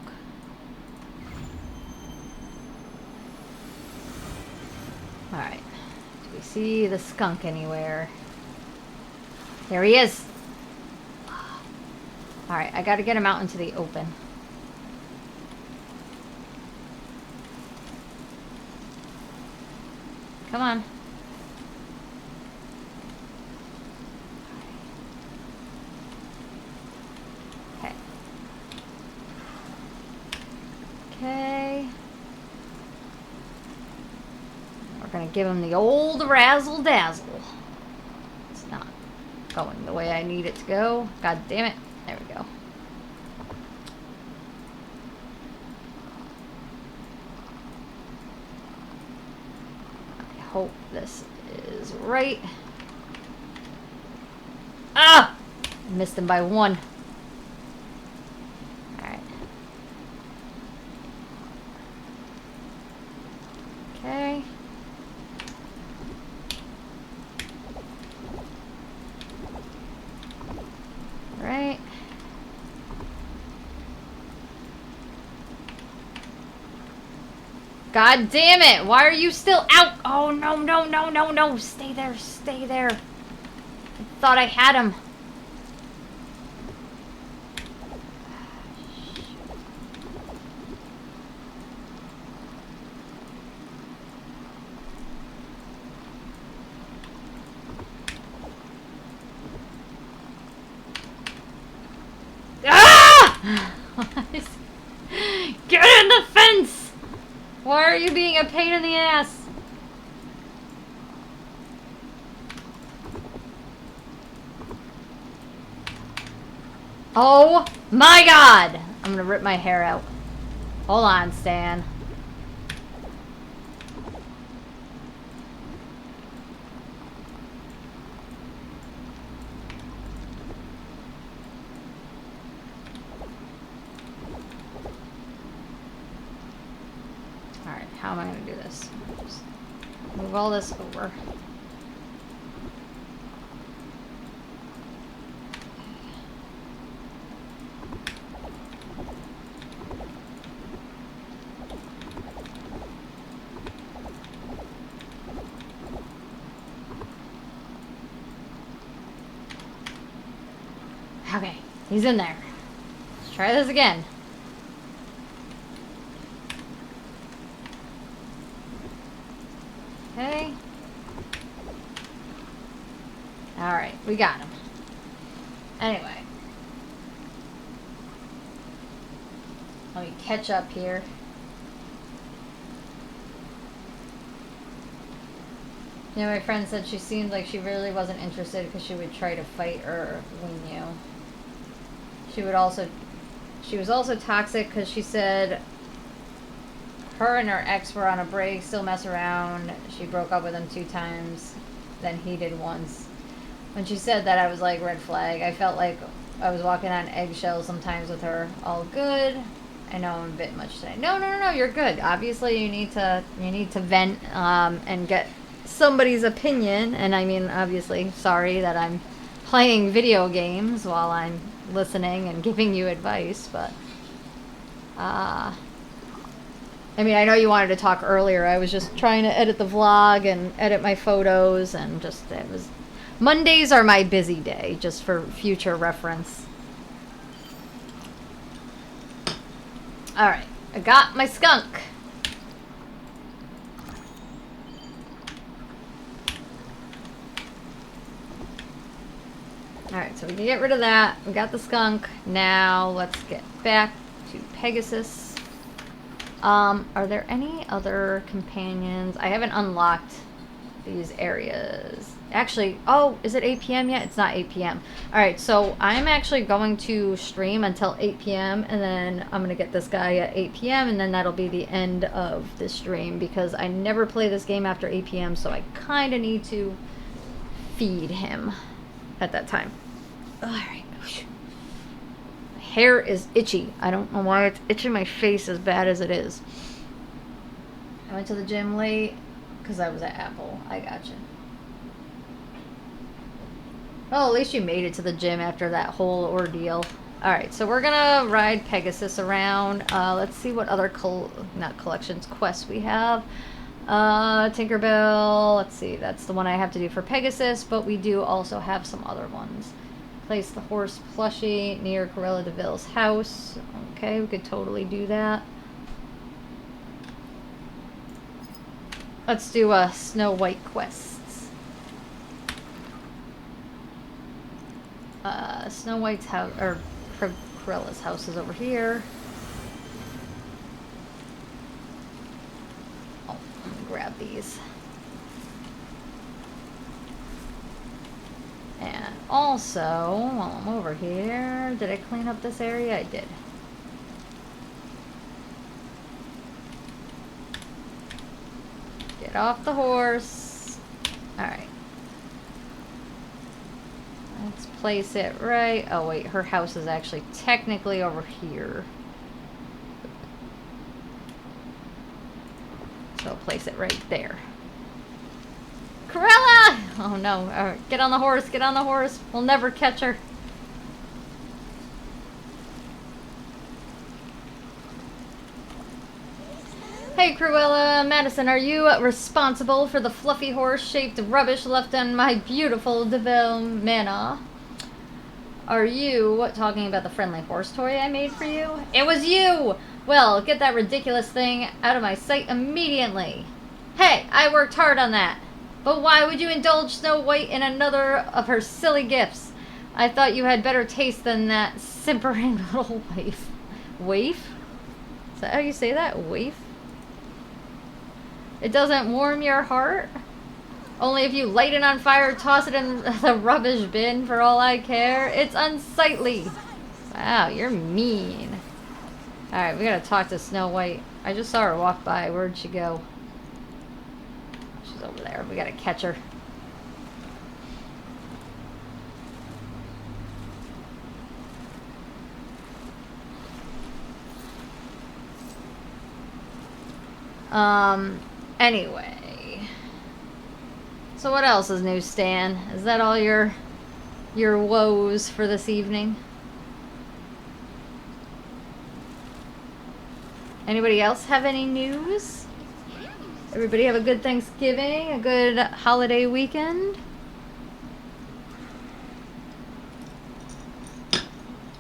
Alright. Do we see the skunk anywhere? There he is! Alright, I gotta get him out into the open. Come on. Okay. Okay. We're gonna give him the old razzle dazzle. It's not going the way I need it to go. God damn it. There we go. I hope this is right. Ah! I missed him by one. Alright. Okay. Right. God damn it! Why are you still out? Oh, no, no, no, no, no. Stay there, stay there. I thought I had him. Ah! Get in the fence! Why are you being a pain in the ass? Oh my god! I'm gonna rip my hair out. Hold on, Stan. Alright, how am I gonna do this? Just move all this over. Okay, he's in there. Let's try this again. Okay. Alright, we got him. Anyway. Let me catch up here. Yeah, my friend said she seemed like she really wasn't interested because she would try to fight or win you. She was also toxic because she said her and her ex were on a break, still mess around. She broke up with him 2 times, then he did once. When she said that, I was like, red flag. I felt like I was walking on eggshells sometimes with her. All good. I know I'm a bit much today. No, no, no, no, you're good. Obviously, you need to vent and get somebody's opinion. And I mean, obviously, sorry that I'm playing video games while I'm listening and giving you advice, but I mean, I know you wanted to talk earlier. I was just trying to edit the vlog and edit my photos, and just it was Mondays are my busy day, just for future reference. All right, I got my skunk. Alright, so we can get rid of that. We got the skunk. Now let's get back to Pegasus. Are there any other companions? I haven't unlocked these areas. Actually, oh, is it 8 p.m. yet? It's not 8 p.m. Alright, so I'm actually going to stream until 8 p.m. and then I'm going to get this guy at 8 p.m. and then that'll be the end of the stream because I never play this game after 8 p.m. so I kind of need to feed him at that time. Alright. My hair is itchy. I don't know why it's itching my face as bad as it is. I went to the gym late because I was at Apple. I gotcha. Well, at least you made it to the gym after that whole ordeal. Alright, so we're gonna ride Pegasus around. Let's see what other quests we have. Tinkerbell, let's see, that's the one I have to do for Pegasus, but we do also have some other ones. Place the horse plushie near Cruella de Vil's house. Okay, we could totally do that. Let's do Snow White quests. Snow White's house, or Cruella's house is over here. Oh, let me grab these. And also, while I'm over here, did I clean up this area? I did. Get off the horse. Alright. Let's place it right... Oh wait, her house is actually technically over here. So I'll place it right there. Cruella! Oh no. Alright, get on the horse, get on the horse. We'll never catch her. Hey Cruella, Madison, are you responsible for the fluffy horse-shaped rubbish left on my beautiful Deville Manor? Are you talking about the friendly horse toy I made for you? It was you! Well, get that ridiculous thing out of my sight immediately. Hey, I worked hard on that. But why would you indulge Snow White in another of her silly gifts? I thought you had better taste than that simpering little waif. Waif? Is that how you say that? Waif? It doesn't warm your heart? Only if you light it on fire, toss it in the rubbish bin for all I care. It's unsightly. Wow, you're mean. Alright, we gotta talk to Snow White. I just saw her walk by. Where'd she go? She's over there. We gotta catch her. Anyway. So what else is new, Stan? Is that all your woes for this evening? Anybody else have any news? Everybody have a good Thanksgiving, a good holiday weekend?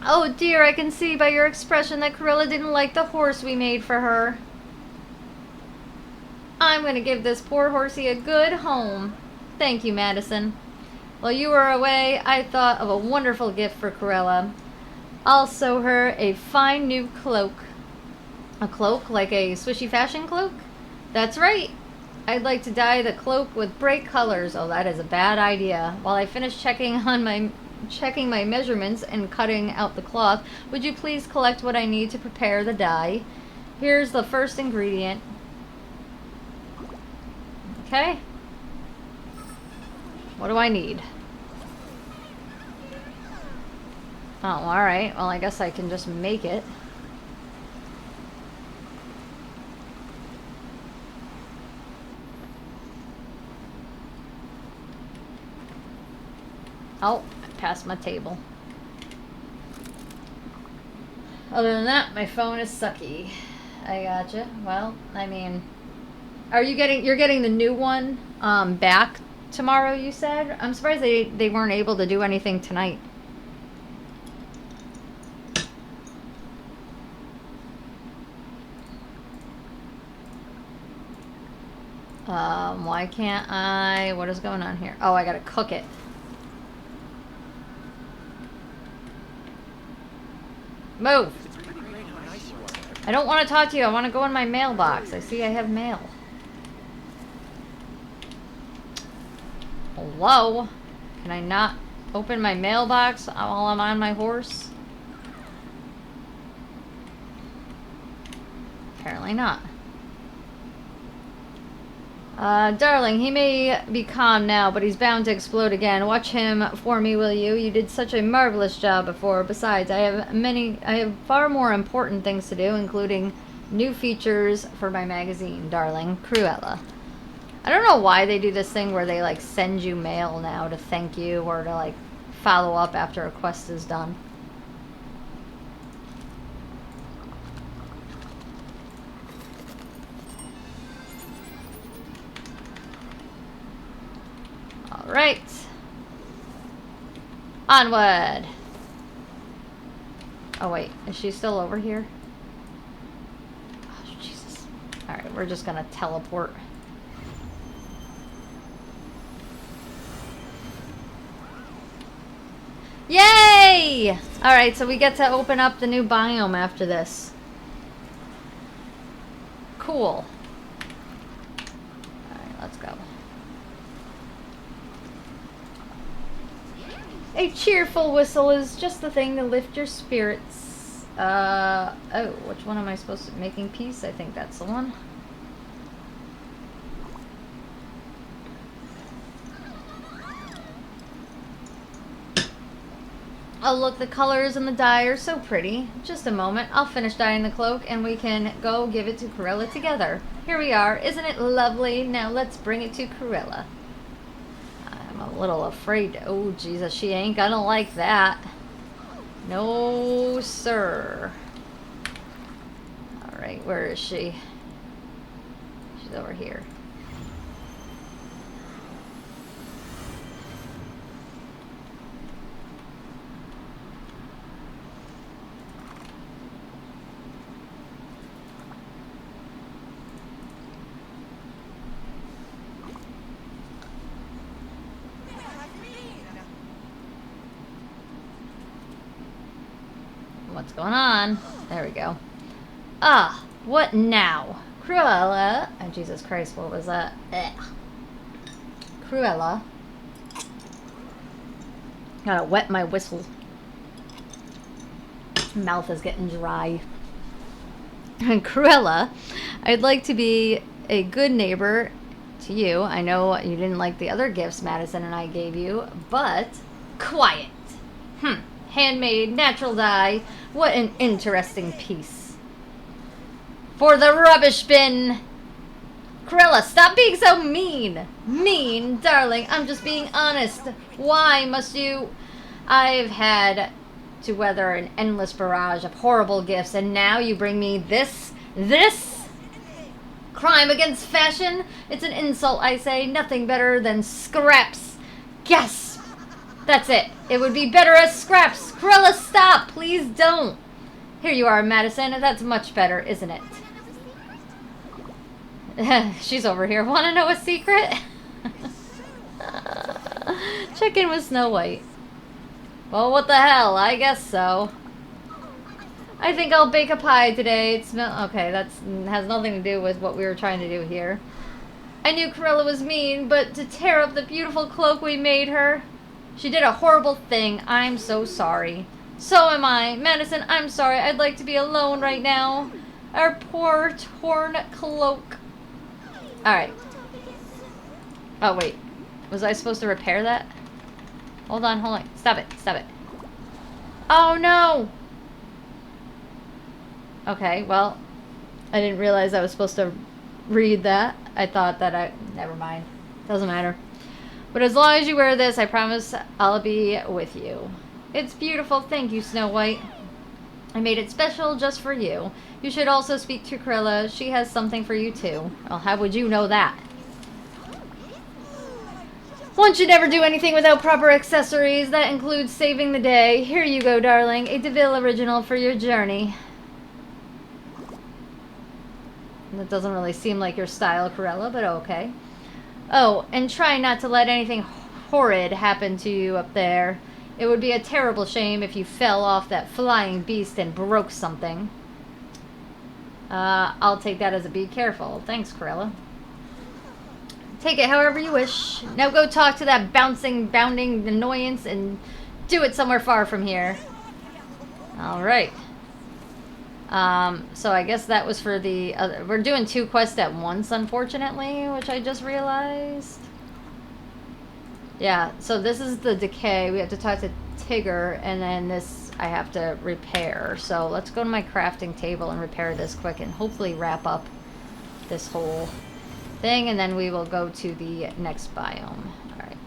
Oh dear, I can see by your expression that Cruella didn't like the horse we made for her. I'm gonna give this poor horsey a good home. Thank you, Madison. While you were away, I thought of a wonderful gift for Cruella. I'll sew her a fine new cloak. A cloak like a swishy fashion cloak? That's right. I'd like to dye the cloak with bright colors. Oh, that is a bad idea. While I finish checking my measurements and cutting out the cloth, would you please collect what I need to prepare the dye? Here's the first ingredient. Okay. What do I need? Oh, alright. Well, I guess I can just make it. Oh, I passed my table. Other than that, my phone is sucky. I gotcha. Well, I mean... You're getting the new one back tomorrow, you said? I'm surprised they weren't able to do anything tonight. Why can't I... What is going on here? Oh, I gotta cook it. Move! I don't want to talk to you. I want to go in my mailbox. I see I have mail. Hello? Can I not open my mailbox while I'm on my horse? Apparently not. Darling, he may be calm now, but he's bound to explode again. Watch him for me, will you? You did such a marvelous job before. Besides, I have far more important things to do, including new features for my magazine, darling. Cruella. I don't know why they do this thing where they, like, send you mail now to thank you or to, like, follow up after a quest is done. Alright. Onward. Oh wait, is she still over here? Oh, Jesus. Alright, we're just gonna teleport. Yay! Alright, so we get to open up the new biome after this. Cool. Alright, let's go. A cheerful whistle is just the thing to lift your spirits. Oh, which one am I supposed to... Making peace? I think that's the one. Oh, look, the colors and the dye are so pretty. Just a moment. I'll finish dyeing the cloak and we can go give it to Cruella together. Here we are. Isn't it lovely? Now let's bring it to Cruella. I'm a little afraid. Oh, Jesus, she ain't gonna like that. No, sir. Alright, where is she? She's over here. What's going on? There we go. Ah, what now? Cruella. Oh, Jesus Christ, what was that? Ugh. Cruella. Gotta wet my whistle. Mouth is getting dry. And Cruella, I'd like to be a good neighbor to you. I know you didn't like the other gifts Madison and I gave you, but quiet. Handmade, natural dye. What an interesting piece. For the rubbish bin. Cruella, stop being so mean. Mean, darling. I'm just being honest. Why must you... I've had to weather an endless barrage of horrible gifts, and now you bring me this? This? Crime against fashion? It's an insult, I say. Nothing better than scraps. Yes. That's it. It would be better as scraps. Cruella, stop. Please don't. Here you are, Madison. That's much better, isn't it? She's over here. Want to know a secret? Check in with Snow White. Well, what the hell? I guess so. I think I'll bake a pie today. Okay, that has nothing to do with what we were trying to do here. I knew Cruella was mean, but to tear up the beautiful cloak we made her... She did a horrible thing. I'm so sorry. So am I. Madison, I'm sorry. I'd like to be alone right now. Our poor torn cloak. Alright. Oh, wait. Was I supposed to repair that? Hold on, hold on. Stop it. Stop it. Oh, no! Okay, well, I didn't realize I was supposed to read that. I thought that I... Never mind. Doesn't matter. But as long as you wear this, I promise I'll be with you. It's beautiful. Thank you, Snow White. I made it special just for you. You should also speak to Cruella. She has something for you, too. Well, how would you know that? One should never do anything without proper accessories. That includes saving the day. Here you go, darling. A DeVille original for your journey. That doesn't really seem like your style, Cruella, but okay. Oh, and try not to let anything horrid happen to you up there. It would be a terrible shame if you fell off that flying beast and broke something. I'll take that as a be careful. Thanks, Cruella. Take it however you wish. Now go talk to that bouncing, bounding annoyance and do it somewhere far from here. Alright. So I guess that was for the other... We're doing 2 quests at once, unfortunately, which I just realized. Yeah, so this is the decay. We have to talk to Tigger, and then this I have to repair. So let's go to my crafting table and repair this quick and hopefully wrap up this whole thing, and then we will go to the next biome. Alright.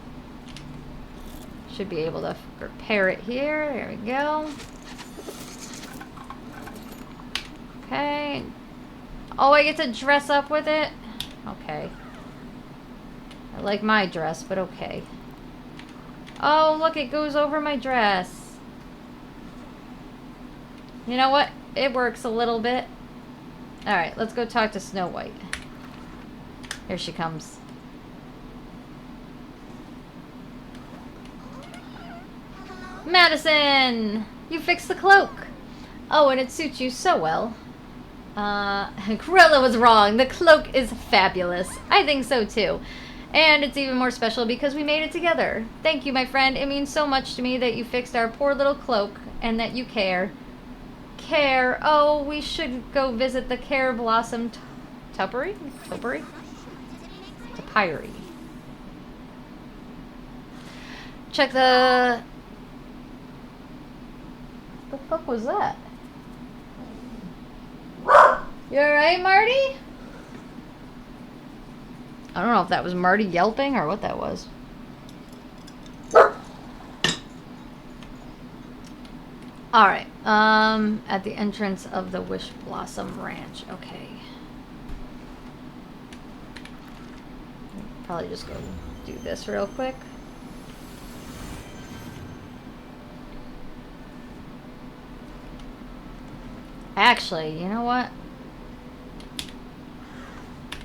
Should be able to repair it here. There we go. Okay. Oh, I get to dress up with it? Okay. I like my dress, but okay. Oh, look, it goes over my dress. You know what? It works a little bit. Alright, let's go talk to Snow White. Here she comes. Madison! You fixed the cloak! Oh, and it suits you so well. Cruella was wrong. The cloak is fabulous. I think so too. And it's even more special because we made it together. Thank you, my friend. It means so much to me that you fixed our poor little cloak and that you care. Care. Oh, we should go visit the Wishblossom Topiary? Topiary? Topiary. Check the... What the fuck was that? You alright, Marty? I don't know if that was Marty yelping or what that was. Alright, at the entrance of the Wishblossom Ranch. Okay. Probably just go do this real quick. Actually, you know what?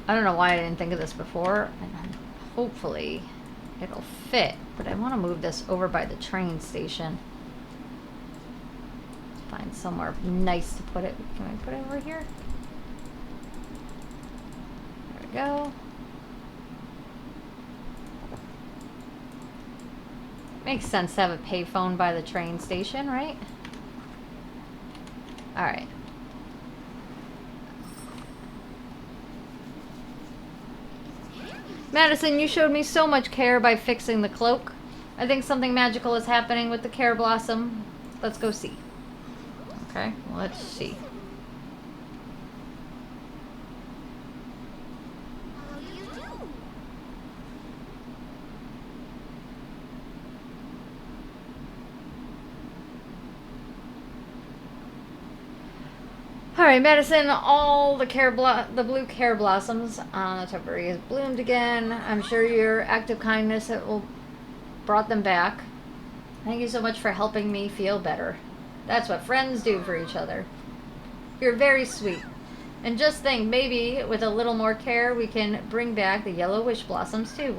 I don't know why I didn't think of this before, and hopefully it'll fit, but I want to move this over by the train station. Find somewhere nice to put it. Can I put it over here? There we go. Makes sense to have a payphone by the train station, right? Alright. Madison, you showed me so much care by fixing the cloak. I think something magical is happening with the Wishblossom. Let's go see. Okay, let's see. Alright, Madison, all the blue Wishblossoms on the topiary has bloomed again. I'm sure your act of kindness brought them back. Thank you so much for helping me feel better. That's what friends do for each other. You're very sweet. And just think, maybe with a little more care, we can bring back the yellow Wishblossoms too.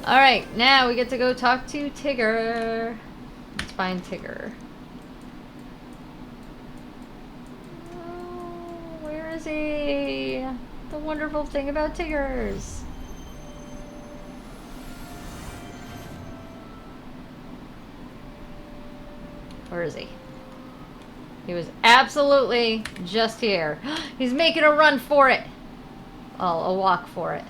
Alright, now we get to go talk to Tigger. Let's find Tigger. Where is he? The wonderful thing about Tiggers. Where is he? He was absolutely just here. He's making a run for it. Oh, a walk for it.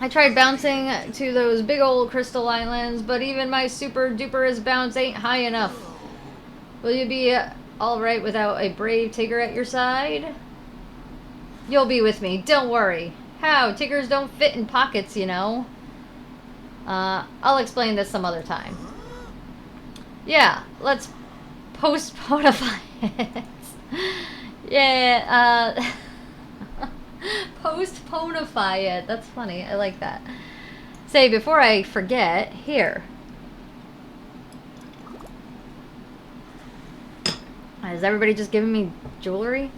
I tried bouncing to those big old crystal islands, but even my super duperest bounce ain't high enough. Will you be alright without a brave Tigger at your side? You'll be with me, don't worry. How? Tiggers don't fit in pockets, you know. I'll explain this some other time. Yeah, let's postponify it. Yeah, postponify it. That's funny. I like that. Say, before I forget, here. Is everybody just giving me jewelry?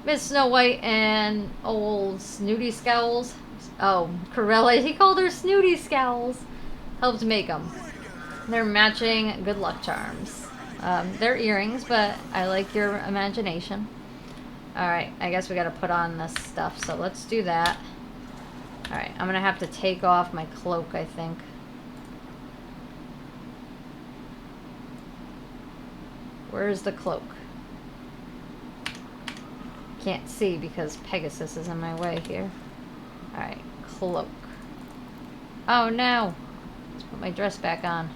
Miss Snow White and old Snooty Scowls. Oh, Cruella. He called her Snooty Scowls. Helped make them. They're matching good luck charms. They're earrings, but I like your imagination. Alright, I guess we gotta put on this stuff, so let's do that. Alright, I'm gonna have to take off my cloak, I think. Where's the cloak? Can't see because Pegasus is in my way here. Alright, cloak. Oh no! Let's put my dress back on.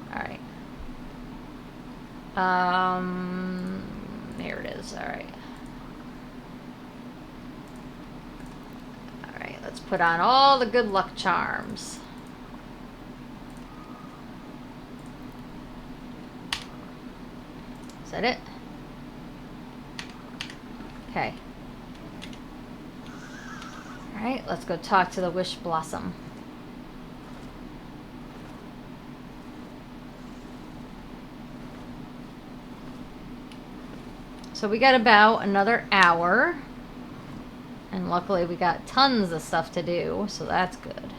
Alright. There it is. Alright. Alright, let's put on all the good luck charms. Is that it? Okay. Alright, let's go talk to the Wishblossom. So we got about another hour. And luckily we got tons of stuff to do, so that's good.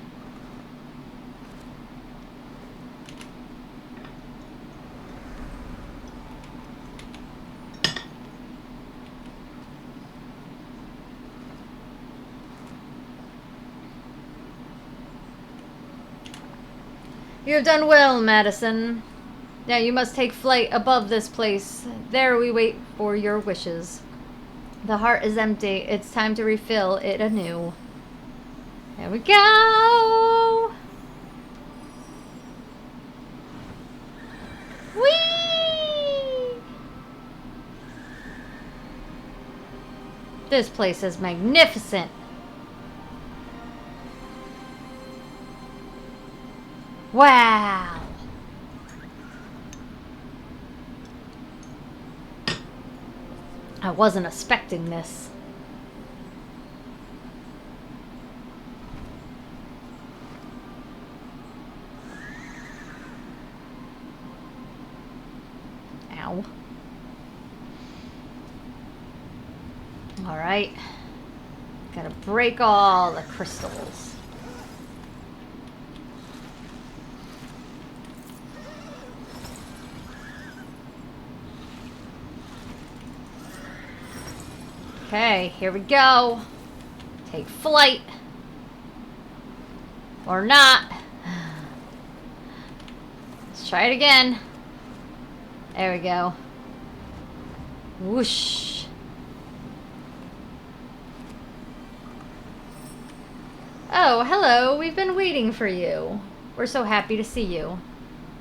You have done well, Madison. Now you must take flight above this place. There we wait for your wishes. The heart is empty. It's time to refill it anew. There we go! Whee! This place is magnificent. Wow! I wasn't expecting this. Ow. Alright. Gotta break all the crystals. Okay, here we go. Take flight. Or not. Let's try it again. There we go. Whoosh. Oh, hello. We've been waiting for you. We're so happy to see you.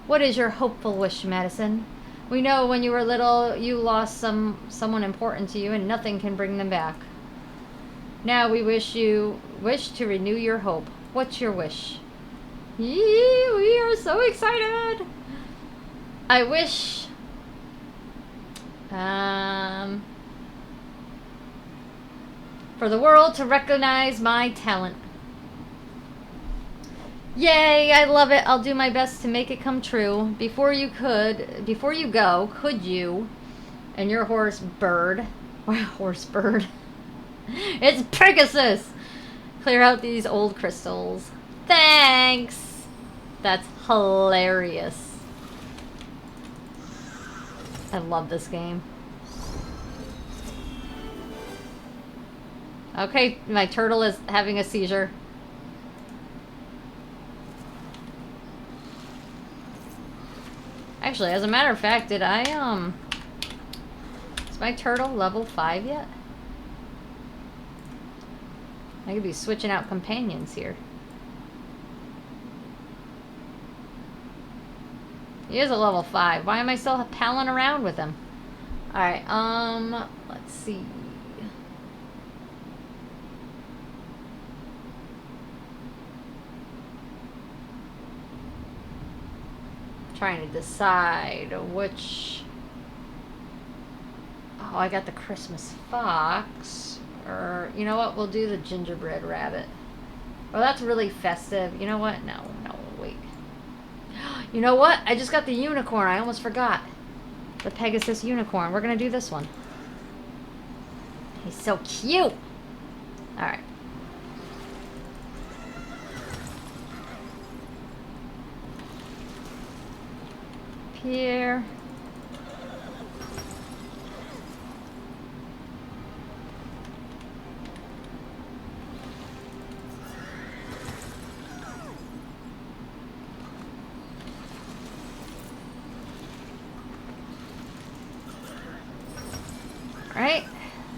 What is your hopeful wish, Madison? We know when you were little, you lost someone important to you and nothing can bring them back. Now we wish to renew your hope. What's your wish? Yee, we are so excited! I wish... for the world to recognize my talent. Yay, I love it. I'll do my best to make it come true. Before you go, could you and your horse bird, it's Pegasus, clear out these old crystals? Thanks. That's hilarious. I love this game. Okay, my turtle is having a seizure. Actually, as a matter of fact, did I, is my turtle level 5 yet? I could be switching out companions here. He is a level 5. Why am I still palling around with him? Alright, let's see. Trying to decide which... Oh, I got the Christmas fox. Or, you know what? We'll do the gingerbread rabbit. Oh, that's really festive. You know what? No, wait. You know what? I just got the unicorn. I almost forgot. The Pegasus unicorn. We're going to do this one. He's so cute. Alright. Here. Right,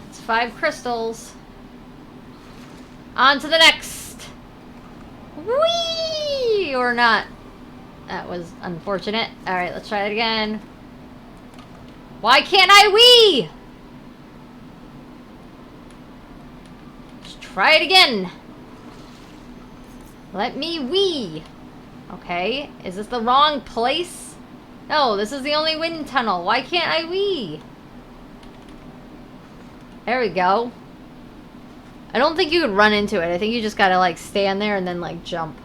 it's 5 crystals. On to the next. Whee! Or not. That was unfortunate. Alright, let's try it again. Why can't I wee? Let's try it again. Let me wee. Okay, is this the wrong place? No, this is the only wind tunnel. Why can't I wee? There we go. I don't think you could run into it. I think you just gotta, like, stand there and then, like, jump.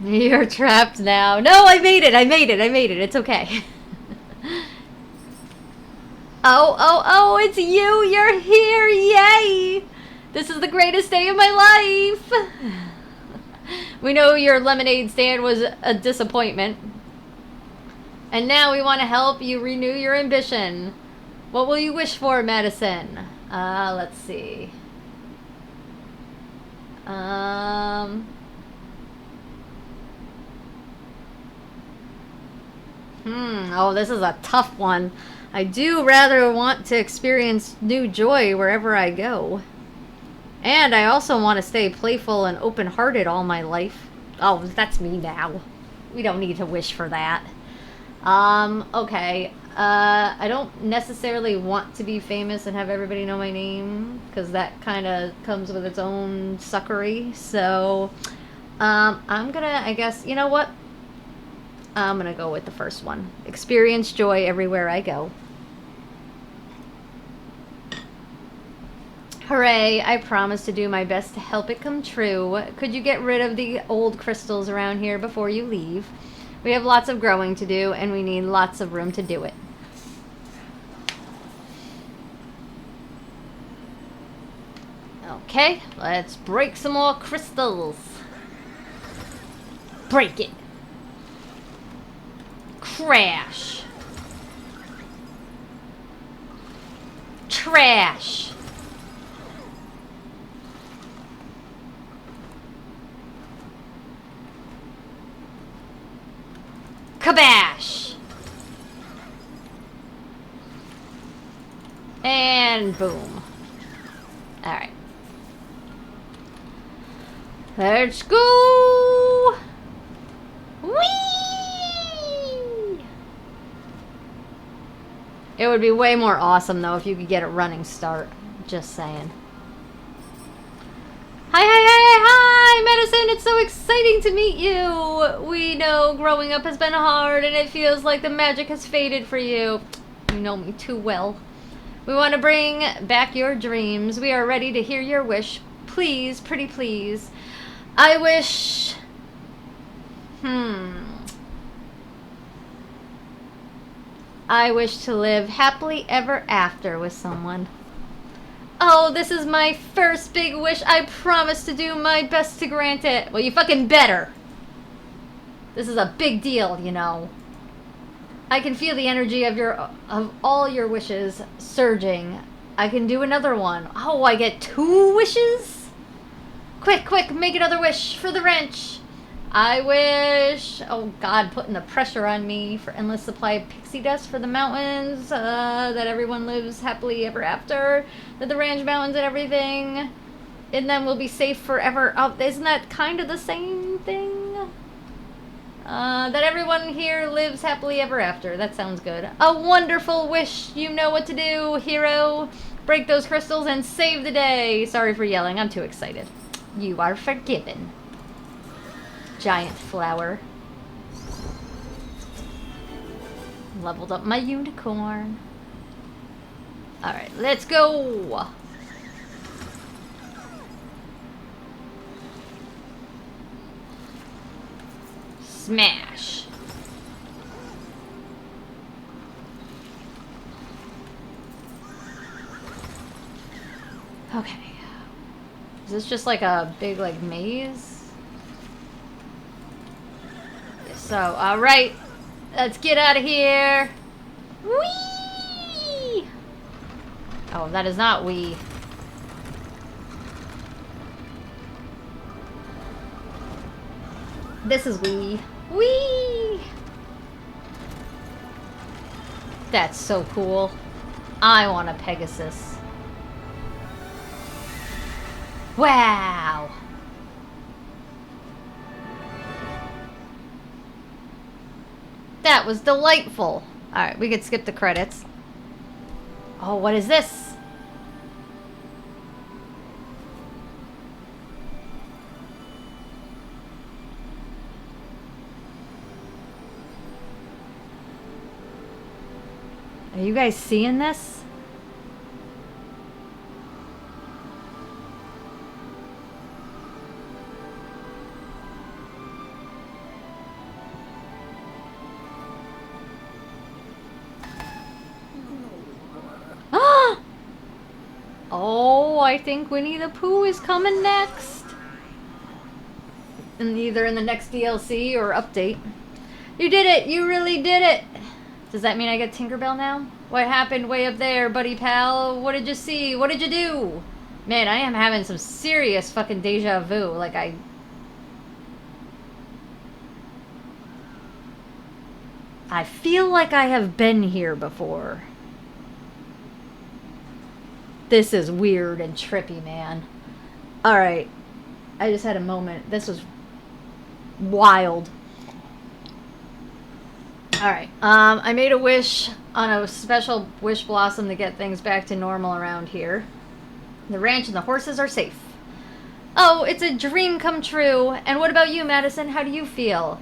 You're trapped now. No, I made it. I made it. I made it. It's okay. Oh, it's you. You're here. Yay. This is the greatest day of my life. We know your lemonade stand was a disappointment. And now we want to help you renew your ambition. What will you wish for, Madison? Let's see. Oh, this is a tough one. I do rather want to experience new joy wherever I go. And I also want to stay playful and open-hearted all my life. Oh, that's me now. We don't need to wish for that. Okay. I don't necessarily want to be famous and have everybody know my name, because that kind of comes with its own suckery. So, I'm gonna, I guess, you know what? I'm gonna go with the first one. Experience joy everywhere I go. Hooray, I promise to do my best to help it come true. Could you get rid of the old crystals around here before you leave? We have lots of growing to do, and we need lots of room to do it. Okay, let's break some more crystals. Break it. Crash. Trash. Kabash! And boom. Alright. Let's go! Whee! It would be way more awesome, though, if you could get a running start. Just saying. Hi, Medicine! It's so exciting to meet you! We know growing up has been hard, and it feels like the magic has faded for you. You know me too well. We want to bring back your dreams. We are ready to hear your wish. Please, pretty please. I wish... I wish to live happily ever after with someone. Oh, this is my first big wish. I promise to do my best to grant it. Well, you fucking better. This is a big deal, you know. I can feel the energy of all your wishes surging. I can do another one. Oh, I get 2 wishes? Quick, make another wish for the wrench. I wish... Oh, God, putting the pressure on me for endless supply of pixie dust for the mountains. That everyone lives happily ever after. That the ranch mountains and everything. And then we'll be safe forever. Oh, isn't that kind of the same thing? That everyone here lives happily ever after. That sounds good. A wonderful wish. You know what to do, hero. Break those crystals and save the day. Sorry for yelling. I'm too excited. You are forgiven. Giant flower. Leveled up my unicorn. Alright, let's go! Smash! Okay. Is this just like a big, like, maze? So, alright. Let's get out of here. Whee! Oh, that is not wee. This is wee. Whee! That's so cool. I want a Pegasus. Wow! That was delightful. Alright, we could skip the credits. Oh, what is this? Are you guys seeing this? Oh, I think Winnie the Pooh is coming next. And either in the next DLC or update. You did it! You really did it! Does that mean I get Tinkerbell now? What happened way up there, buddy pal? What did you see? What did you do? Man, I am having some serious fucking deja vu. Like, I feel like I have been here before. This is weird and trippy, man. Alright. I just had a moment. This was wild. Alright. I made a wish on a special Wishblossom to get things back to normal around here. The ranch and the horses are safe. Oh, it's a dream come true. And what about you, Madison? How do you feel?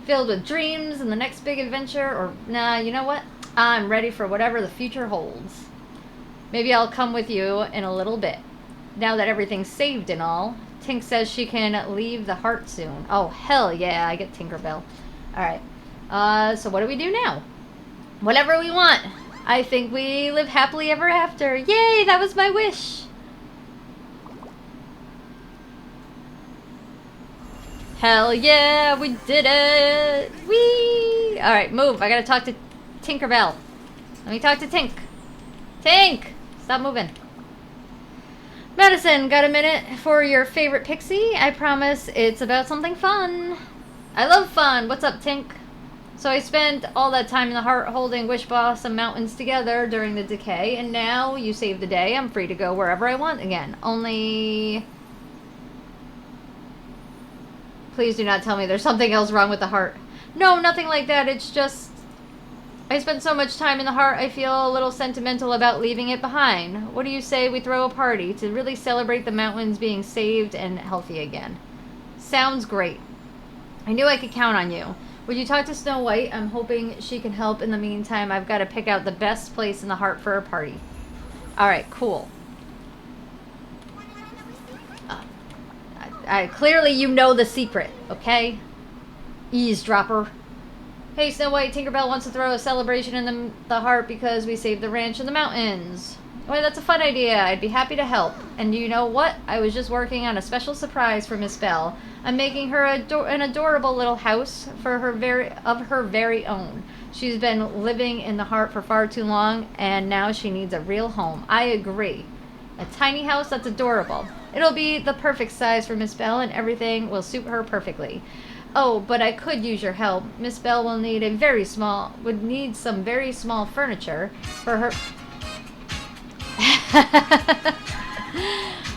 Filled with dreams and the next big adventure, or nah, you know what? I'm ready for whatever the future holds. Maybe I'll come with you in a little bit. Now that everything's saved and all, Tink says she can leave the heart soon. Oh, hell yeah, I get Tinkerbell. Alright. So what do we do now? Whatever we want. I think we live happily ever after. Yay, that was my wish. Hell yeah, we did it! Whee! Alright, move. I gotta talk to Tinkerbell. Let me talk to Tink. Tink! Stop moving. Madison, got a minute for your favorite pixie? I promise it's about something fun. I love fun. What's up, Tink? So I spent all that time in the heart holding Wishblossom Mountains together during the decay, and now you saved the day. I'm free to go wherever I want again. Only... Please do not tell me there's something else wrong with the heart. No, nothing like that. It's just... I spent so much time in the heart, I feel a little sentimental about leaving it behind. What do you say we throw a party to really celebrate the mountains being saved and healthy again? Sounds great. I knew I could count on you. Would you talk to Snow White? I'm hoping she can help. In the meantime, I've got to pick out the best place in the heart for a party. Alright, cool. Clearly you know the secret, okay? Eavesdropper. Hey, Snow White, Tinkerbell wants to throw a celebration in the heart because we saved the ranch in the mountains. Well, that's a fun idea. I'd be happy to help. And you know what? I was just working on a special surprise for Miss Belle. I'm making her an adorable little house for her very own. She's been living in the heart for far too long, and now she needs a real home. I agree. A tiny house that's adorable. It'll be the perfect size for Miss Belle, and everything will suit her perfectly. Oh, but I could use your help. Miss Belle will need would need some very small furniture for her.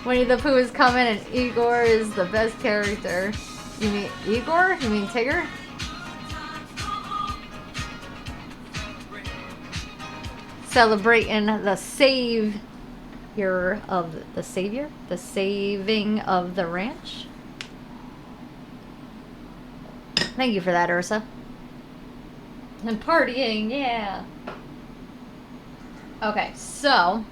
Winnie the Pooh is coming, and Igor is the best character. You mean Igor? You mean Tigger? Celebrating the saving of the ranch. Thank you for that, Ursa. And partying, yeah. Okay, so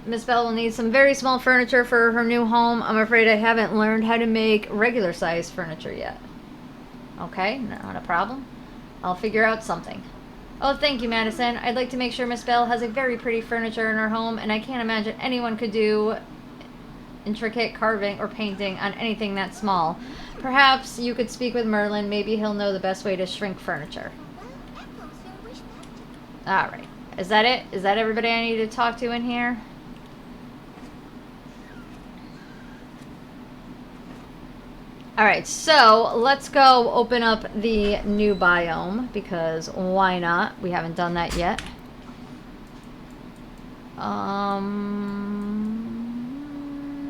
Miss Belle will need some very small furniture for her new home. I'm afraid I haven't learned how to make regular size furniture yet. Okay, not a problem. I'll figure out something. Oh, thank you, Madison. I'd like to make sure Miss Belle has a very pretty furniture in her home, and I can't imagine anyone could do intricate carving or painting on anything that small. Perhaps you could speak with Merlin. Maybe he'll know the best way to shrink furniture. Alright. Is that it? Is that everybody I need to talk to in here? Alright, so let's go open up the new biome, because why not? We haven't done that yet.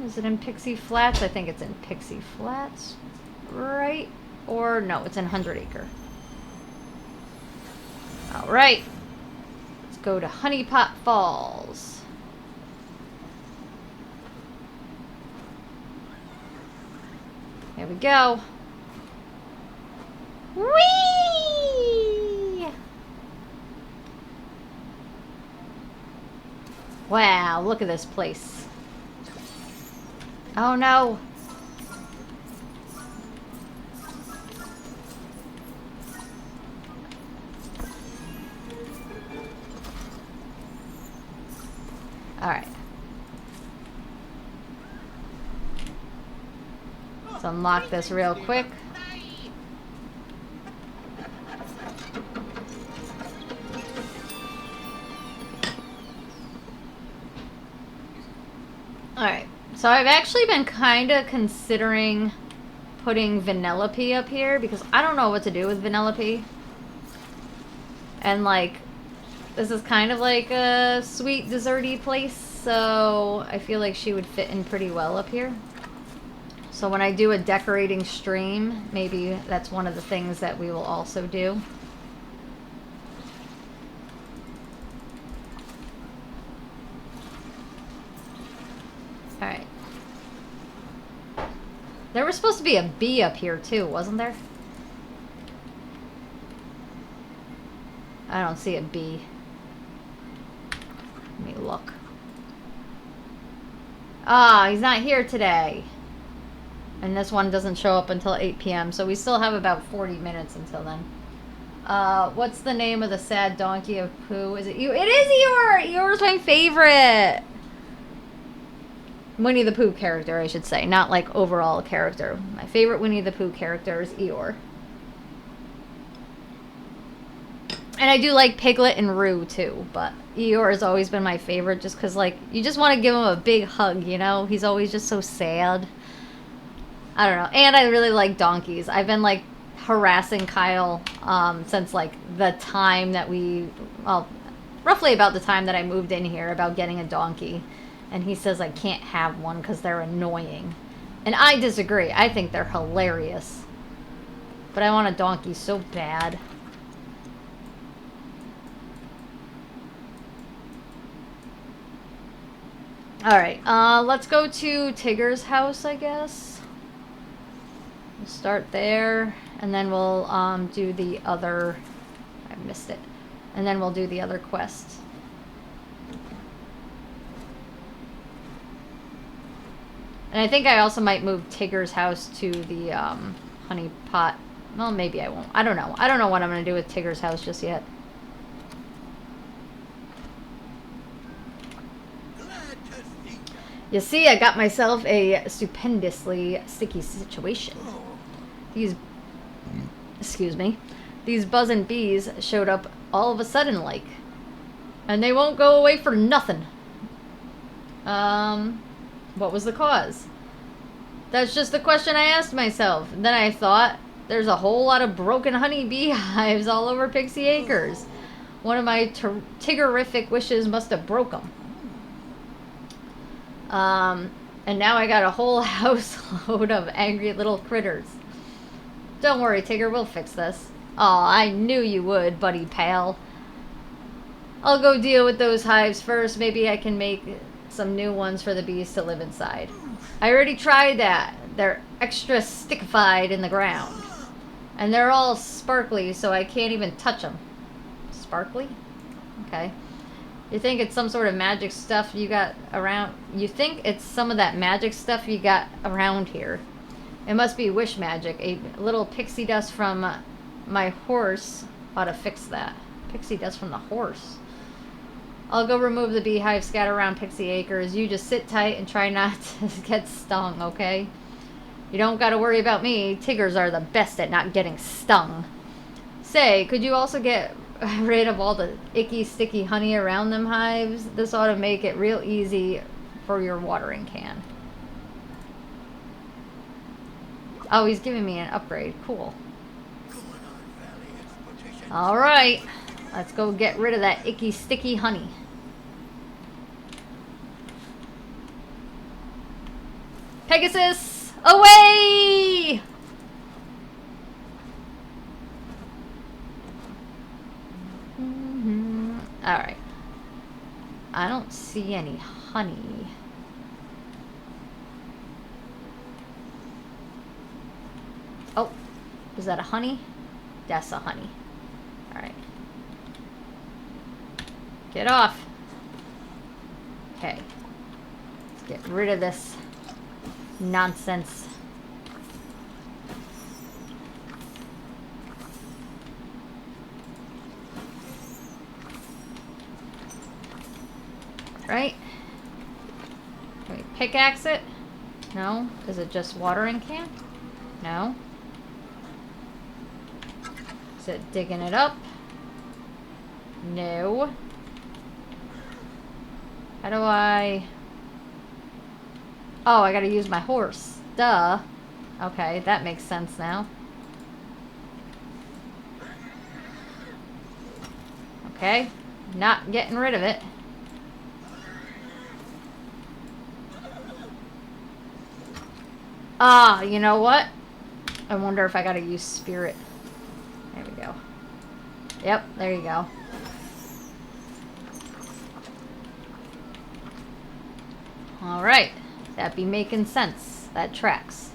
Is it in Pixie Flats? I think it's in Pixie Flats, right? Or no, it's in 100 Acre. Alright. Let's go to Honeypot Falls. There we go. Whee! Wow, look at this place. Oh no. Alright. Let's unlock this real quick. Alright, so I've actually been kind of considering putting Vanellope up here because I don't know what to do with Vanellope. And like, this is kind of like a sweet desserty place, so I feel like she would fit in pretty well up here. So when I do a decorating stream, maybe that's one of the things that we will also do. Alright. There was supposed to be a bee up here too, wasn't there? I don't see a bee. Let me look. Ah, he's not here today. And this one doesn't show up until 8 p.m. So we still have about 40 minutes until then. What's the name of the sad donkey of Pooh? Is it you? It is Eeyore! Eeyore's my favorite! Winnie the Pooh character, I should say. Not like overall character. My favorite Winnie the Pooh character is Eeyore. And I do like Piglet and Roo too, but Eeyore has always been my favorite just because, like, you just want to give him a big hug, you know? He's always just so sad. I don't know. And I really like donkeys. I've been, like, harassing Kyle since, like, the time that well, roughly about the time that I moved in here about getting a donkey. And he says I can't have one because they're annoying. And I disagree. I think they're hilarious. But I want a donkey so bad. Alright, let's go to Tigger's house, I guess. We'll start there, and then we'll do the other... I missed it. And then we'll do the other quest. And I think I also might move Tigger's house to the honey pot. Well, maybe I won't. I don't know. I don't know what I'm going to do with Tigger's house just yet. You see, I got myself a stupendously sticky situation. These, excuse me, these buzzing bees showed up all of a sudden, like, and they won't go away for nothing. What was the cause? That's just the question I asked myself. And then I thought, there's a whole lot of broken honey bee hives all over Pixie Acres. One of my Tiggerific wishes must have broke them. And now I got a whole house load of angry little critters. Don't worry, Tigger, we'll fix this. Aw, I knew you would, buddy pal. I'll go deal with those hives first. Maybe I can make some new ones for the bees to live inside. I already tried that. They're extra stickified in the ground. And they're all sparkly, so I can't even touch them. Sparkly? Okay. You think it's some sort of magic stuff you got around... You think it's some of that magic stuff you got around here. It must be wish magic. A little pixie dust from my horse ought to fix that. Pixie dust from the horse. I'll go remove the beehive scattered around Pixie Acres. You just sit tight and try not to get stung, okay? You don't gotta worry about me. Tiggers are the best at not getting stung. Say, could you also get rid of all the icky, sticky honey around them hives? This ought to make it real easy for your watering can. Oh, he's giving me an upgrade. Cool. Alright. Let's go get rid of that icky, sticky honey. Pegasus! Away! Alright. I don't see any honey. Oh. Is that a honey? That's a honey. Alright. Get off. Okay. Let's get rid of this nonsense. Right? Can we pickaxe it? No? Is it just watering can? No? Is it digging it up? No. How do I... Oh, I gotta use my horse. Duh. Okay, that makes sense now. Okay. Not getting rid of it. Ah, you know what? I wonder if I gotta use spirit. There we go. Yep, there you go. Alright. That be making sense. That tracks.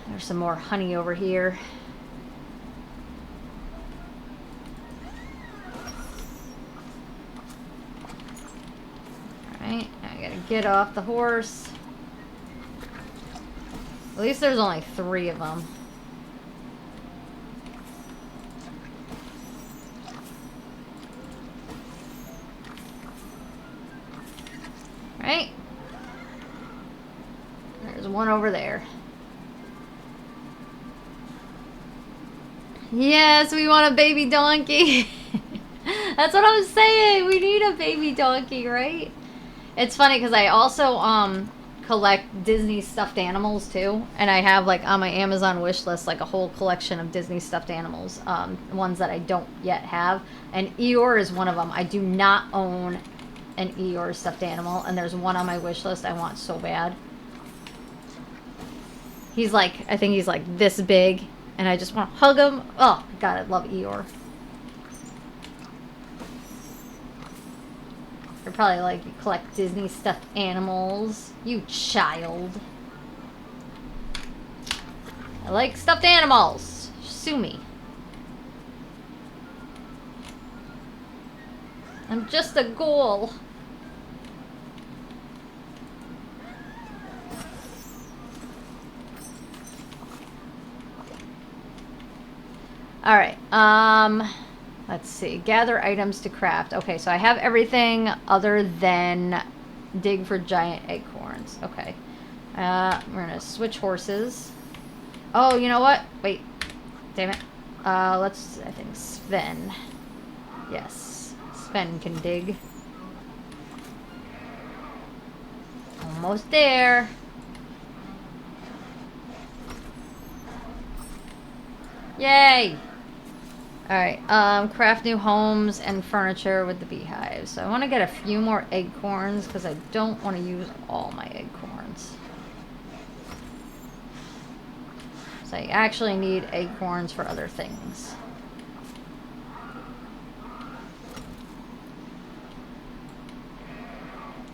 There's some more honey over here. Alright, I gotta get off the horse. At least there's only 3 of them. Right? There's one over there. Yes, we want a baby donkey. That's what I'm saying. We need a baby donkey, right? It's funny because I also collect Disney stuffed animals too, and I have like on my Amazon wish list like a whole collection of Disney stuffed animals, ones that I don't yet have, and Eeyore is one of them. I do not own an Eeyore stuffed animal, and there's one on my wish list I want so bad. He's like, I think he's like this big, and I just want to hug him. Oh God, I love Eeyore. You're probably like, you collect Disney stuffed animals. You child. I like stuffed animals. Sue me. I'm just a ghoul. Alright, let's see. Gather items to craft. Okay, so I have everything other than dig for giant acorns. Okay. We're gonna switch horses. Oh, you know what? Wait. Damn it. I think Sven. Yes. Sven can dig. Almost there. Yay! Alright, craft new homes and furniture with the beehives. So I want to get a few more acorns because I don't want to use all my acorns. So I actually need acorns for other things.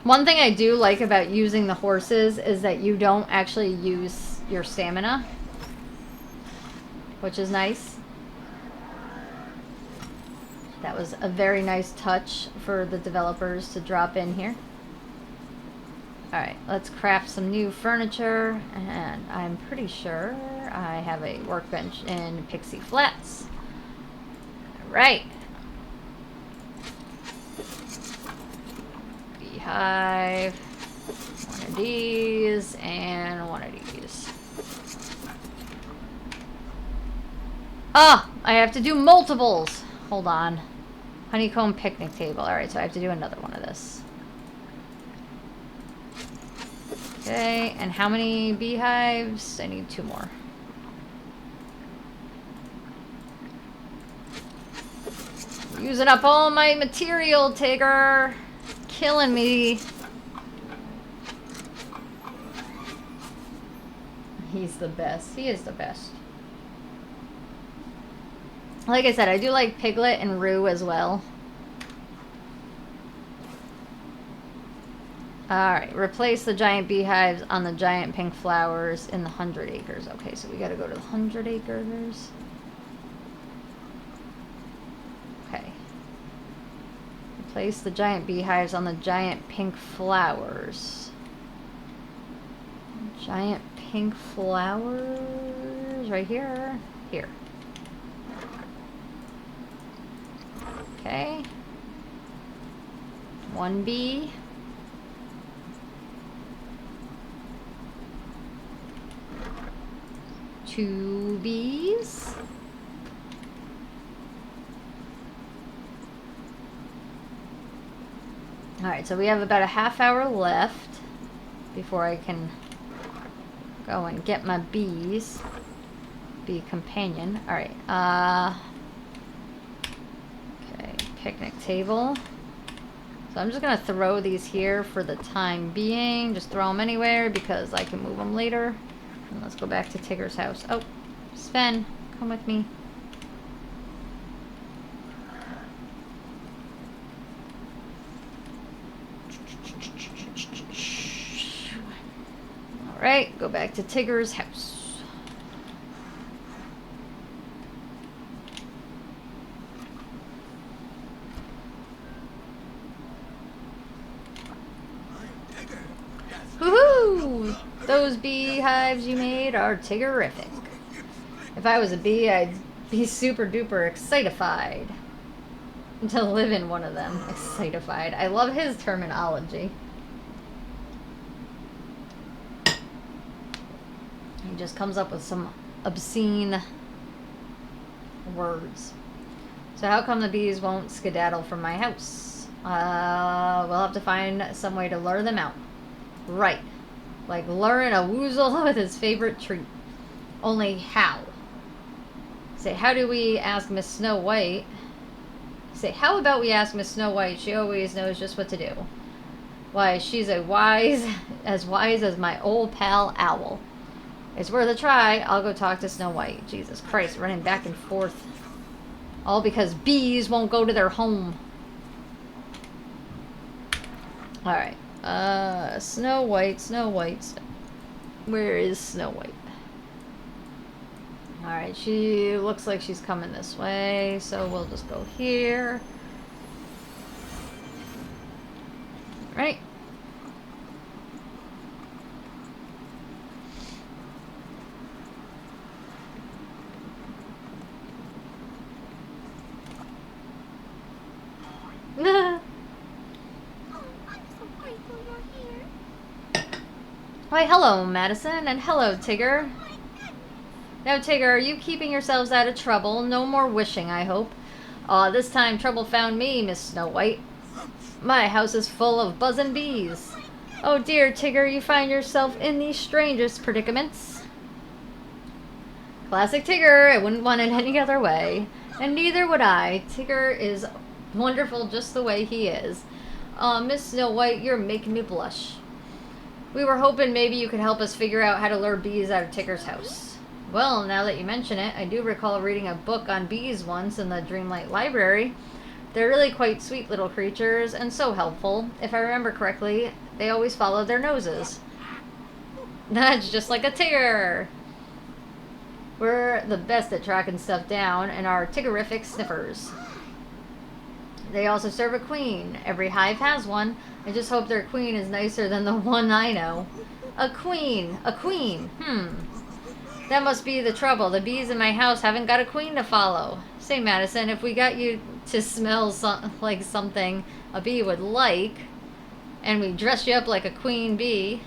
One thing I do like about using the horses is that you don't actually use your stamina, which is nice. That was a very nice touch for the developers to drop in here. Alright, let's craft some new furniture, and I'm pretty sure I have a workbench in Pixie Flats. Alright. Beehive. One of these, and one of these. Ah! I have to do multiples! Hold on. Honeycomb picnic table. Alright, so I have to do another one of this. Okay, and how many beehives? I need 2 more. Using up all my material, Tigger. Killing me. He's the best. He is the best. Like I said, I do like Piglet and Roo as well. Alright, replace the giant beehives on the giant pink flowers in the 100 acres. Okay, so we gotta go to the 100 acres. Okay. Replace the giant beehives on the giant pink flowers. Giant pink flowers right here. Here. Okay. 1 bee. 2 bees. Alright, so we have about a half hour left before I can go and get my bees. Bee companion. Alright, okay, picnic table. So I'm just gonna throw these here for the time being. Just throw them anywhere because I can move them later. And let's go back to Tigger's house. Oh, Sven, come with me. Alright, go back to Tigger's house. Woohoo! Those beehives you made are Tiggerific. If I was a bee, I'd be super duper excitified to live in one of them. Excitified. I love his terminology. He just comes up with some obscene words. So how come the bees won't skedaddle from my house? We'll have to find some way to lure them out. Right. Like luring a woozle with his favorite treat. Only how? Say, how do we ask Miss Snow White? Say, how about we ask Miss Snow White? She always knows just what to do. Why, she's as wise as my old pal Owl. It's worth a try. I'll go talk to Snow White. Jesus Christ, running back and forth. All because bees won't go to their home. Alright. Snow White, Snow White. Where is Snow White? Alright, she looks like she's coming this way, so we'll just go here. Right. Why, hello, Madison, and hello, Tigger. Now, Tigger, are you keeping yourselves out of trouble? No more wishing, I hope. This time trouble found me, Miss Snow White. My house is full of buzzing bees. Oh dear, Tigger, you find yourself in the strangest predicaments. Classic Tigger, I wouldn't want it any other way. And neither would I. Tigger is wonderful just the way he is. Miss Snow White, you're making me blush. We were hoping maybe you could help us figure out how to lure bees out of Tigger's house. Well, now that you mention it, I do recall reading a book on bees once in the Dreamlight library. They're really quite sweet little creatures and so helpful. If I remember correctly, they always follow their noses. That's just like a Tigger. We're the best at tracking stuff down and are Tiggerific sniffers. They also serve a queen. Every hive has one. I just hope their queen is nicer than the one I know. A queen. A queen. That must be the trouble. The bees in my house haven't got a queen to follow. Say, Madison, if we got you to smell like something a bee would like, and we dressed you up like a queen bee,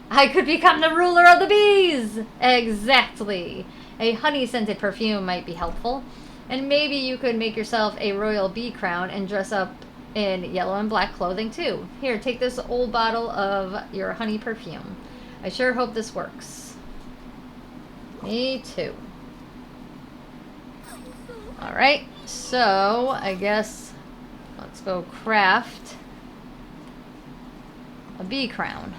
I could become the ruler of the bees! Exactly. A honey-scented perfume might be helpful. And maybe you could make yourself a royal bee crown and dress up in yellow and black clothing too. Here, take this old bottle of your honey perfume. I sure hope this works. Me too. Alright, so I guess let's go craft a bee crown.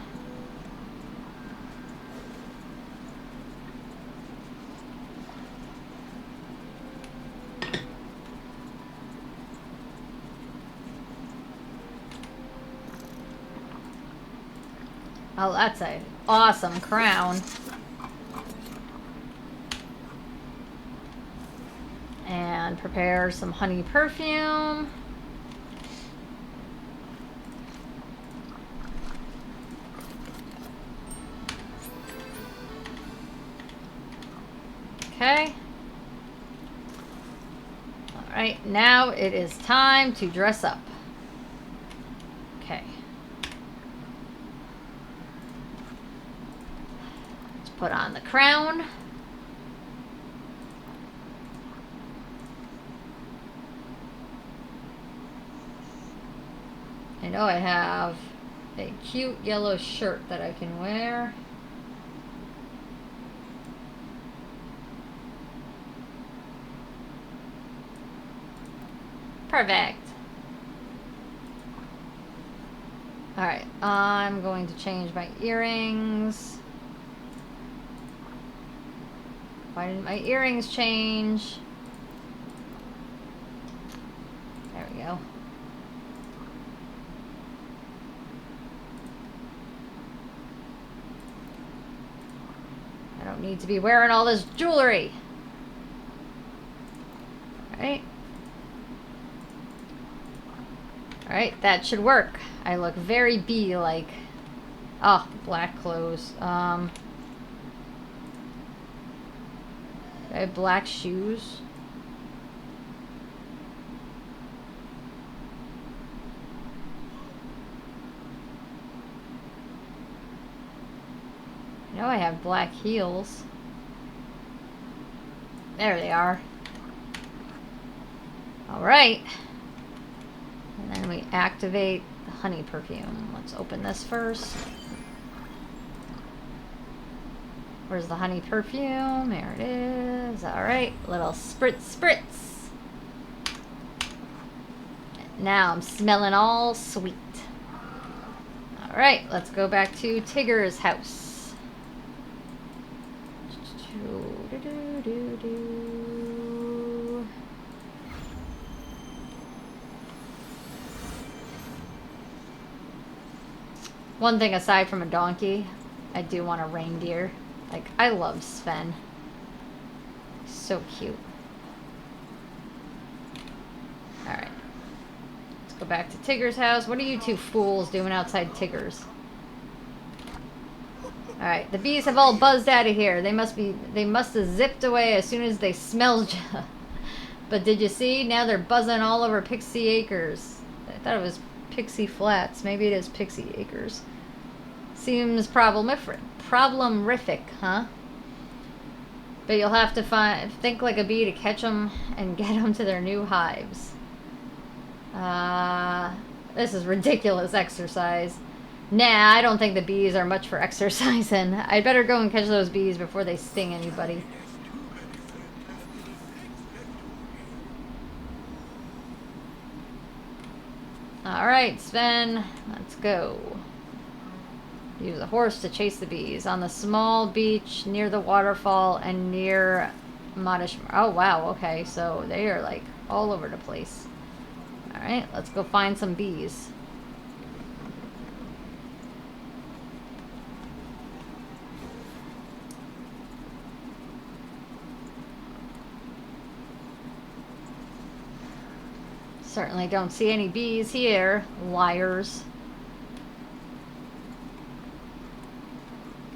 Oh, that's a awesome crown. And prepare some honey perfume. Okay. Alright, now it is time to dress up. Okay. Let's put on the crown. I know I have a cute yellow shirt that I can wear. Perfect. Alright, I'm going to change my earrings. Why didn't my earrings change? There we go. I don't need to be wearing all this jewelry. Alright. Alright, that should work. I look very bee-like. Oh, black clothes. I have black shoes. I know I have black heels. There they are. Alright. And then we activate the honey perfume. Let's open this first. Where's the honey perfume? There it is. Alright. Little spritz spritz. Now I'm smelling all sweet. Alright, let's go back to Tigger's house. One thing aside from a donkey, I do want a reindeer. Like, I love Sven. So cute. Alright. Let's go back to Tigger's house. What are you two fools doing outside Tigger's? Alright, the bees have all buzzed out of here. They must have zipped away as soon as they smelled you. But did you see? Now they're buzzing all over Pixie Acres. I thought it was Pixie Flats. Maybe it is Pixie Acres. Seems problemific, huh? But you'll have to think like a bee to catch them and get them to their new hives. This is ridiculous exercise. Nah, I don't think the bees are much for exercising. I'd better go and catch those bees before they sting anybody. Alright, Sven, let's go. Use a horse to chase the bees on the small beach near the waterfall and near Modish. Oh, wow, okay, so they are like all over the place. Alright, let's go find some bees. Certainly don't see any bees here, liars.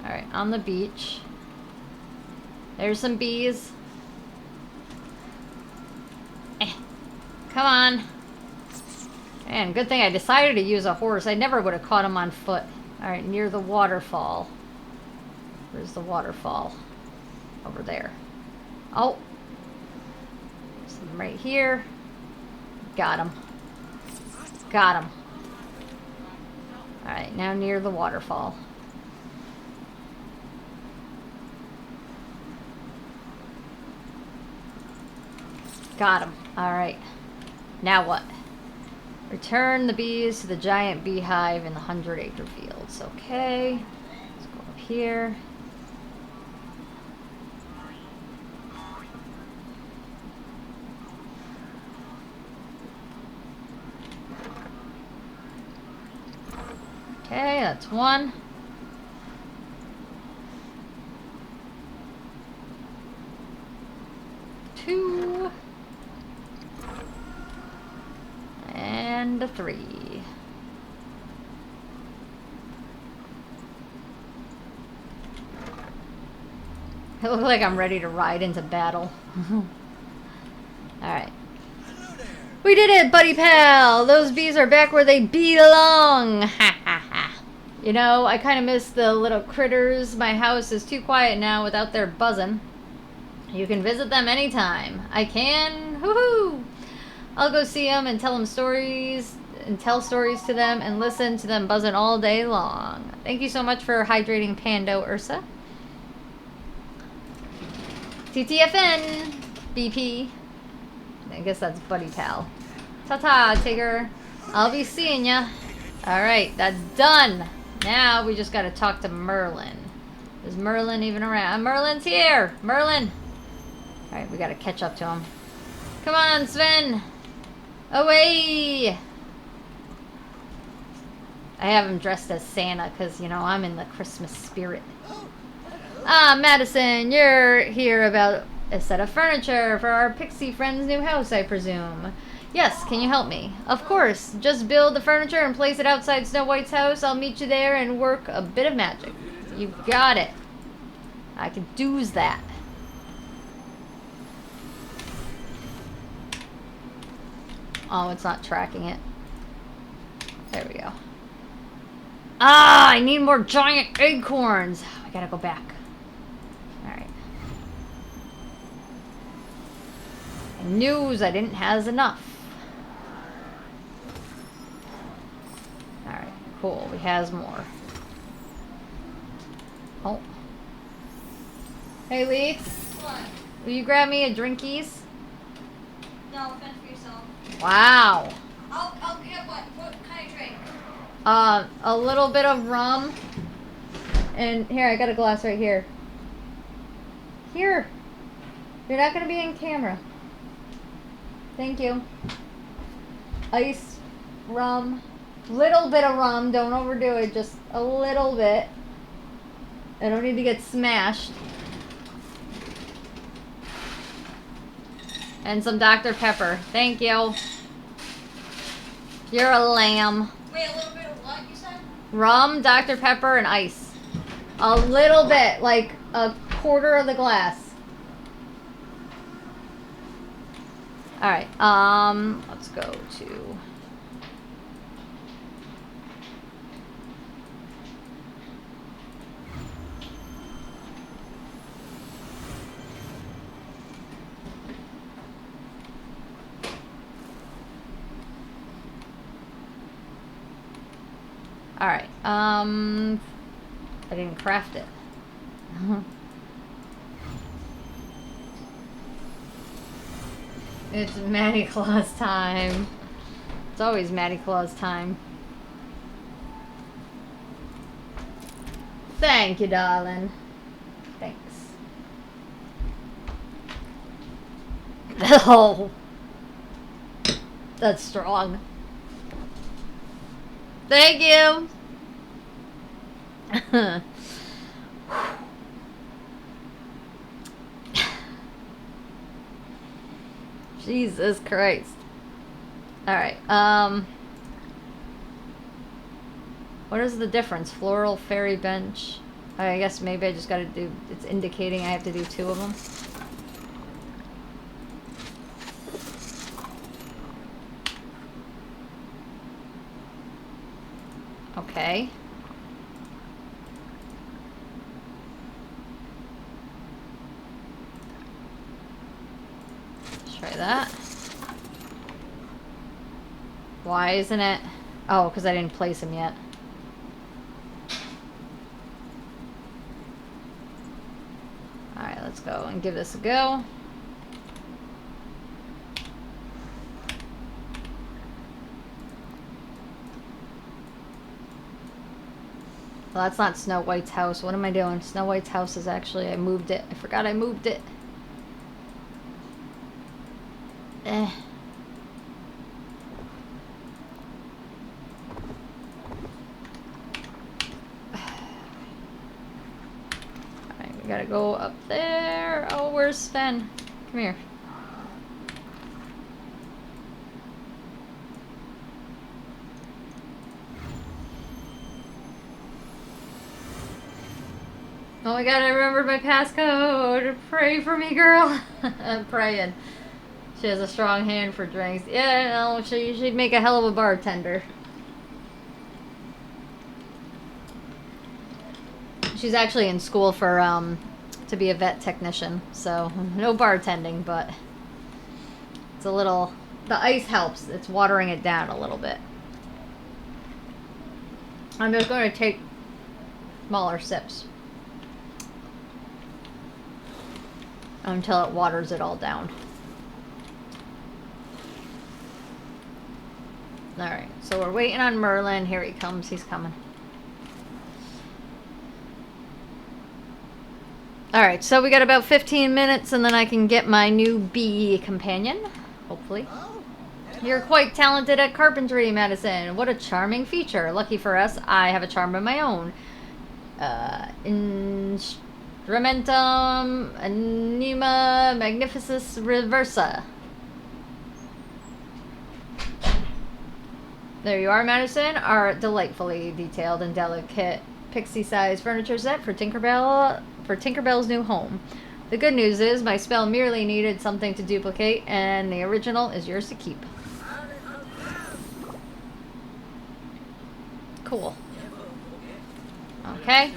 Alright, on the beach. There's some bees. Come on. Man, good thing I decided to use a horse. I never would have caught him on foot. Alright, near the waterfall. Where's the waterfall? Over there. Oh. Some right here. Got him. Got him. Alright, now near the waterfall. Got him. Alright. Now what? Return the bees to the giant beehive in the 100-acre fields. Okay. Let's go up here. Okay, that's one. and 3. I look like I'm ready to ride into battle. Alright. We did it, buddy pal! Those bees are back where they belong! Ha ha ha. You know, I kind of miss the little critters. My house is too quiet now without their buzzing. You can visit them anytime. I can? Woohoo! I'll go see them and tell them stories, and tell stories to them, and listen to them buzzing all day long. Thank you so much for hydrating Pando, Ursa. TTFN, BP. I guess that's Buddy Pal. Ta-ta, Tigger. I'll be seeing ya. Alright, that's done. Now we just gotta talk to Merlin. Is Merlin even around? Merlin's here! Merlin! Alright, we gotta catch up to him. Come on, Sven! Away! I have him dressed as Santa because, you know, I'm in the Christmas spirit. Ah, Madison, you're here about a set of furniture for our pixie friend's new house, I presume. Yes, can you help me? Of course. Just build the furniture and place it outside Snow White's house. I'll meet you there and work a bit of magic. You got it. I can do's that. Oh, it's not tracking it. There we go. Ah, I need more giant acorns. I gotta go back. Alright. News I didn't has enough. Alright, cool. We has more. Oh. Hey, Lee. What? Will you grab me a drinkies? No, fend for yourself. Wow. I'll get what? What kind of drink? A little bit of rum. And here, I got a glass right here. Here. You're not gonna be in camera. Thank you. Ice, rum, little bit of rum. Don't overdo it. Just a little bit. I don't need to get smashed. And some Dr. Pepper. Thank you. You're a lamb. Wait, a little bit of what you said? Rum, Dr. Pepper, and ice. A little bit, like a quarter of the glass. Alright, let's go to... Alright, I didn't craft it. It's Matty Claus time. It's always Matty Claus time. Thank you, darling. Thanks. Oh. That's strong. Thank you. Jesus Christ. Alright, what is the difference? Floral, fairy bench. I guess maybe I just gotta do, it's indicating I have to do 2 of them. Okay. Let's try that. Why isn't it? Oh, because I didn't place him yet. Alright, let's go and give this a go. Well, that's not Snow White's house. What am I doing? Snow White's house is actually, I moved it. I forgot I moved it. Eh. Alright, we gotta go up there. Oh, where's Sven? Come here. Oh my god, I remembered my passcode. Pray for me, girl. I'm praying. She has a strong hand for drinks. Yeah, no, she'd make a hell of a bartender. She's actually in school for, to be a vet technician. So, no bartending, but it's a little... The ice helps. It's watering it down a little bit. I'm just going to take smaller sips until it waters it all down. Alright, so we're waiting on Merlin. Here he comes. He's coming. Alright, so we got about 15 minutes and then I can get my new bee companion. Hopefully. You're quite talented at carpentry, Madison. What a charming feature. Lucky for us, I have a charm of my own. Instrumentum anima magnificus reversa. There you are, Madison. Our delightfully detailed and delicate pixie-sized furniture set for Tinkerbell's new home. The good news is my spell merely needed something to duplicate, and the original is yours to keep. Cool. Okay.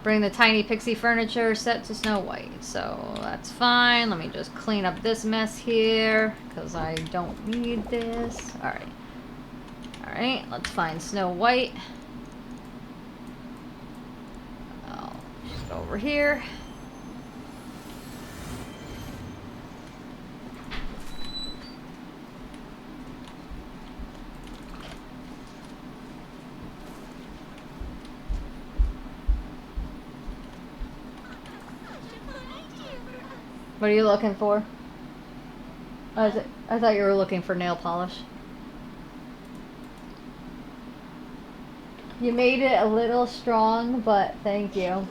Bring the tiny pixie furniture set to Snow White. So that's fine. Let me just clean up this mess here, because I don't need this. Alright. Alright, let's find Snow White. I'll just go over here. What are you looking for? I thought you were looking for nail polish. You made it a little strong, but thank you.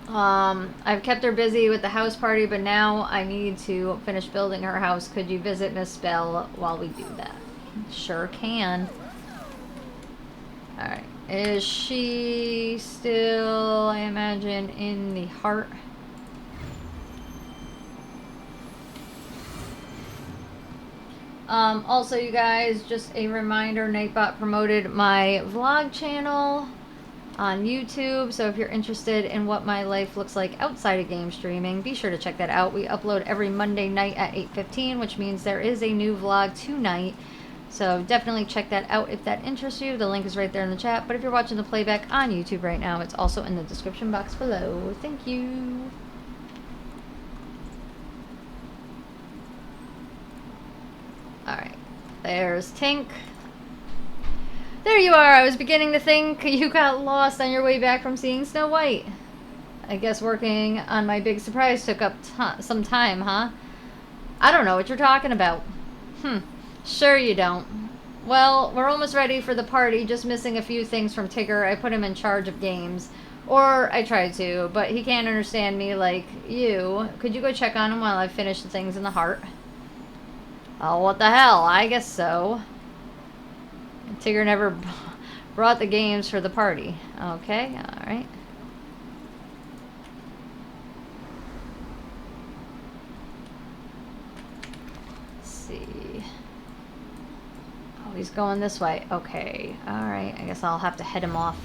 I've kept her busy with the house party, but now I need to finish building her house. Could you visit Miss Bell while we do that? Sure can. Alright. Is she still, I imagine, in the heart? Also, you guys, just a reminder, Nightbot promoted my vlog channel on YouTube, so if you're interested in what my life looks like outside of game streaming, be sure to check that out. We upload every Monday night at 8:15, which means there is a new vlog tonight. So definitely check that out if that interests you. The link is right there in the chat. But if you're watching the playback on YouTube right now, it's also in the description box below. Thank you. Alright. There's Tink. There you are. I was beginning to think you got lost on your way back from seeing Snow White. I guess working on my big surprise took up some time, huh? I don't know what you're talking about. Sure you don't. Well, we're almost ready for the party, just missing a few things from Tigger. I put him in charge of games. Or I tried to, but he can't understand me like you. Could you go check on him while I finish the things in the heart? Oh, what the hell? I guess so. Tigger never brought the games for the party. Okay, alright. Let's see. He's going this way. Okay. Alright. I guess I'll have to head him off.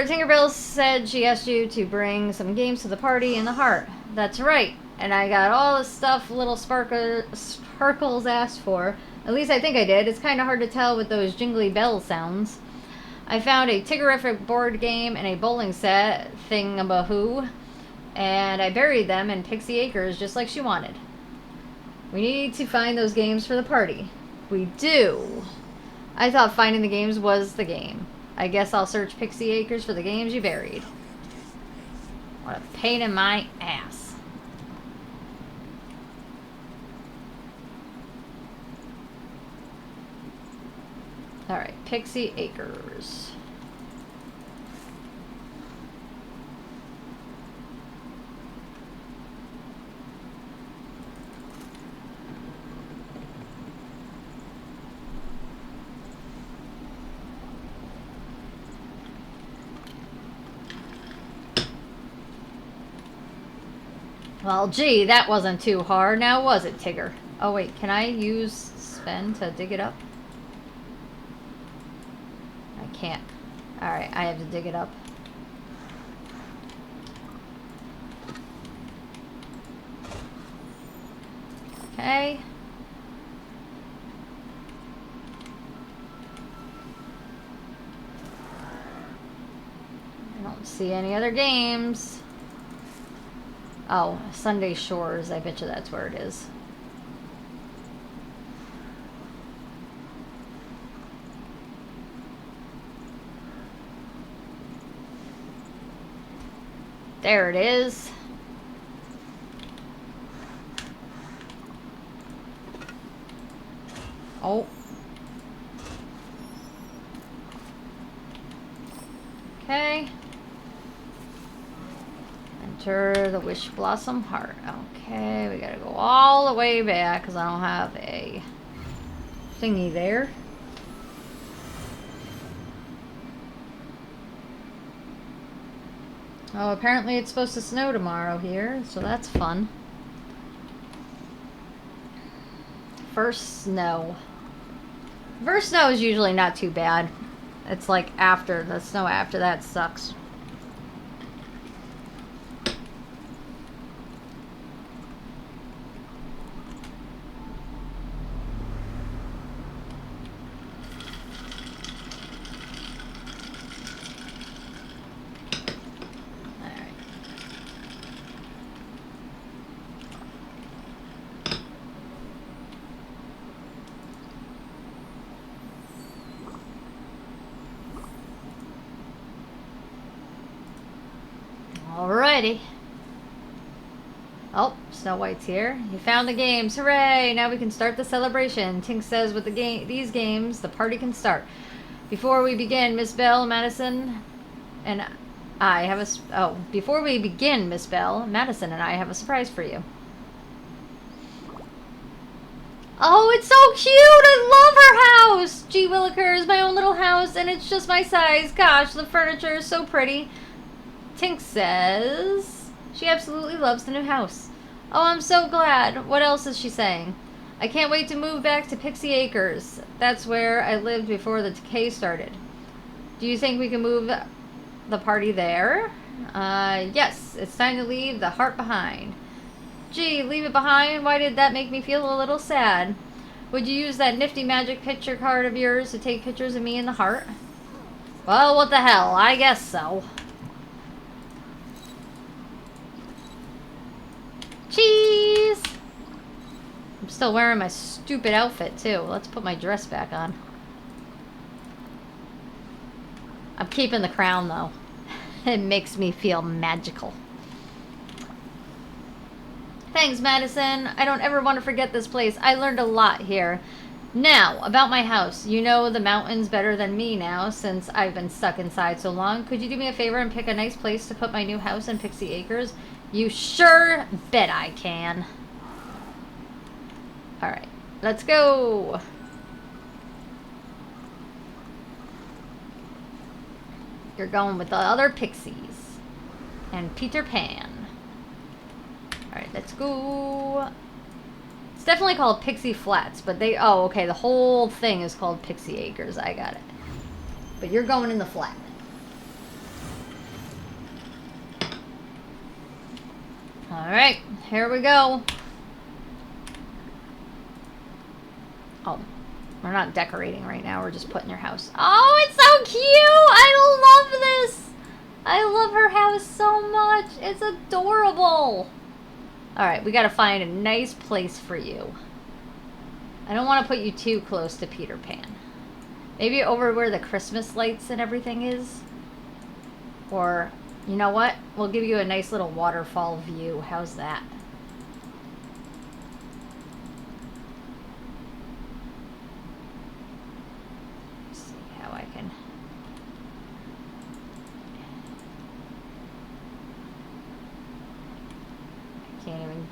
Tinkerbell said she asked you to bring some games to the party in the heart. That's right. And I got all the stuff little Sparkles asked for. At least I think I did. It's kind of hard to tell with those jingly bell sounds. I found a Tiggerific board game and a bowling set thingamaboo. And I buried them in Pixie Acres just like she wanted. We need to find those games for the party. We do. I thought finding the games was the game. I guess I'll search Pixie Acres for the games you buried. What a pain in my ass. Alright, Pixie Acres. Well, gee, that wasn't too hard, now was it, Tigger? Oh wait, can I use spend to dig it up? I can't. Alright, I have to dig it up. Okay. I don't see any other games. Oh, Sunday Shores. I bet you that's where it is. There it is. Oh. Okay. Enter the Wishblossom heart. Okay, we gotta go all the way back because I don't have a thingy there. Oh, apparently it's supposed to snow tomorrow here, so that's fun. First snow. First snow is usually not too bad. It's like after, the snow after that sucks. Alrighty. Oh, Snow White's here. You found the games. Hooray! Now we can start the celebration. Tink says with these games, the party can start. Before we begin, Miss Bell, Madison, and I have a... before we begin, Miss Bell, Madison and I have a surprise for you. Oh, it's so cute! I love her house! Gee Willikers, my own little house, and it's just my size. Gosh, the furniture is so pretty. Tink says she absolutely loves the new house. Oh, I'm so glad. What else is she saying? I can't wait to move back to Pixie Acres. That's where I lived before the decay started. Do you think we can move the party there? Yes. It's time to leave the heart behind. Gee, leave it behind? Why did that make me feel a little sad? Would you use that nifty magic picture card of yours to take pictures of me in the heart? Well, what the hell? I guess so. Cheese! I'm still wearing my stupid outfit, too. Let's put my dress back on. I'm keeping the crown, though. It makes me feel magical. Thanks, Madison. I don't ever want to forget this place. I learned a lot here. Now, about my house. You know the mountains better than me now, since I've been stuck inside so long. Could you do me a favor and pick a nice place to put my new house in Pixie Acres? You sure bet I can. Alright, let's go. You're going with the other pixies. And Peter Pan. Alright, let's go. It's definitely called Pixie Flats, but they... Oh, okay, the whole thing is called Pixie Acres. I got it. But you're going in the flat. Alright, here we go. Oh, we're not decorating right now. We're just putting your house. Oh, it's so cute! I love this! I love her house so much. It's adorable. Alright, we gotta find a nice place for you. I don't want to put you too close to Peter Pan. Maybe over where the Christmas lights and everything is. Or... You know what? We'll give you a nice little waterfall view. How's that?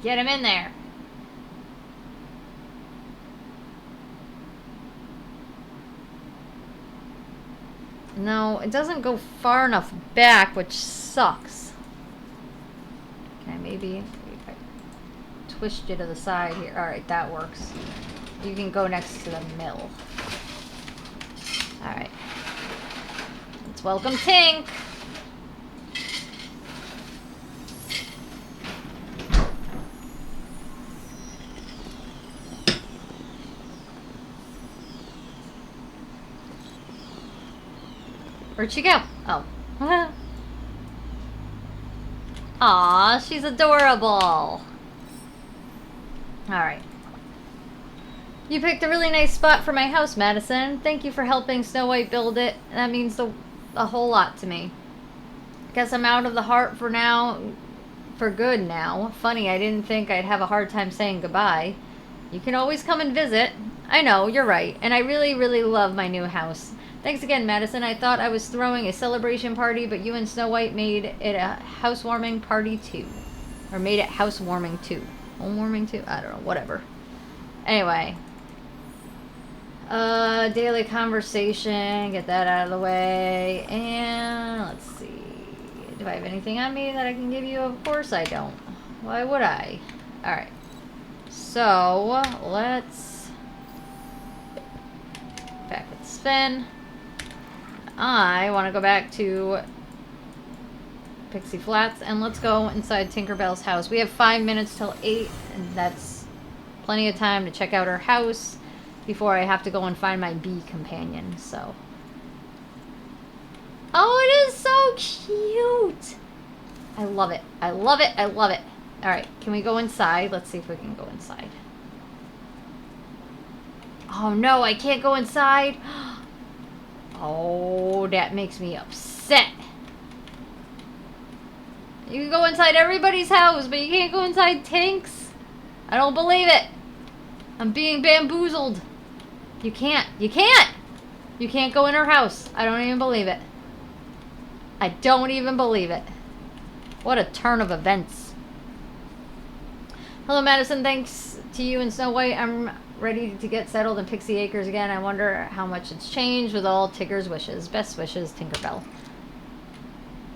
Get him in there. No, it doesn't go far enough back, which sucks. Okay, maybe if I twist you to the side here. Alright, that works. You can go next to the mill. Alright. Let's welcome Tink. Where'd she go? Oh. Aw, she's adorable. Alright. You picked a really nice spot for my house, Madison. Thank you for helping Snow White build it. That means a whole lot to me. Guess I'm out of the heart for now. For good now. Funny, I didn't think I'd have a hard time saying goodbye. You can always come and visit. I know, you're right. And I really, really love my new house. Thanks again, Madison. I thought I was throwing a celebration party, but you and Snow White made it a housewarming party too. Or made it housewarming too. Homewarming too? I don't know. Whatever. Anyway. Daily conversation. Get that out of the way. And let's see. Do I have anything on me that I can give you? Of course I don't. Why would I? Alright. So, let's... back with spin. I want to go back to Pixie Flats, and let's go inside Tinkerbell's house. We have 5 minutes till 8, and that's plenty of time to check out her house before I have to go and find my bee companion, so. Oh, it is so cute! I love it. I love it. I love it. Alright, can we go inside? Let's see if we can go inside. Oh no, I can't go inside. Oh, that makes me upset. You can go inside everybody's house, but you can't go inside Tink's. I don't believe it. I'm being bamboozled. You can't. You can't. You can't go in her house. I don't even believe it. I don't even believe it. What a turn of events. Hello, Madison. Thanks to you and Snow White, I'm ready to get settled in Pixie Acres again. I wonder how much it's changed with all Tigger's wishes. Best wishes, Tinkerbell.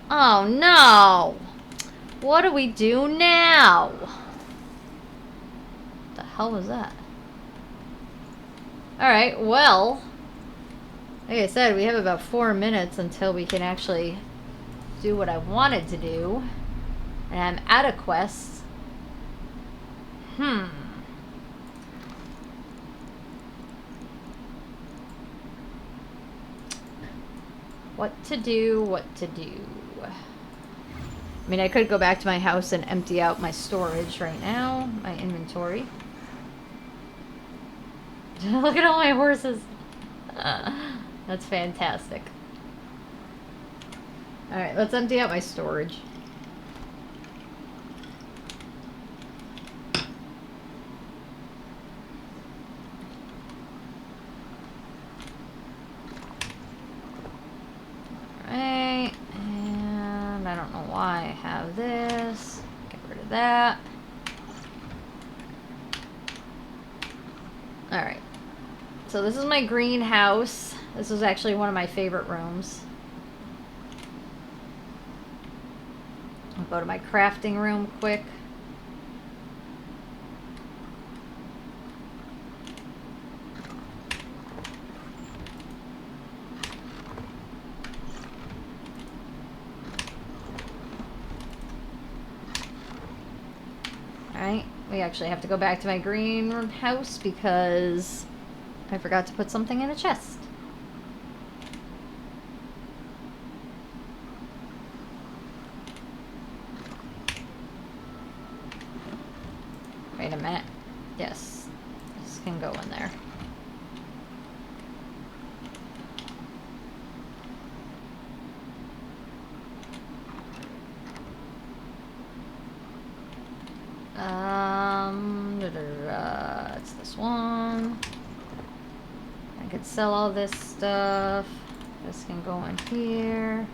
Oh, no. What do we do now? What the hell was that? Alright, well, like I said, we have about 4 minutes until we can actually do what I wanted to do. And I'm at a quest. What to do, what to do. I mean, I could go back to my house and empty out my storage right now, my inventory. Look at all my horses. That's fantastic. Alright, let's empty out my storage. Alright, and I don't know why I have this. Get rid of that. Alright. So this is my greenhouse. This was actually one of my favorite rooms. I'll go to my crafting room quick. Alright, we actually have to go back to my greenhouse because I forgot to put something in a chest. Wait a minute. Yes, this can go in there. It's this one. I could sell all this stuff. This can go in here.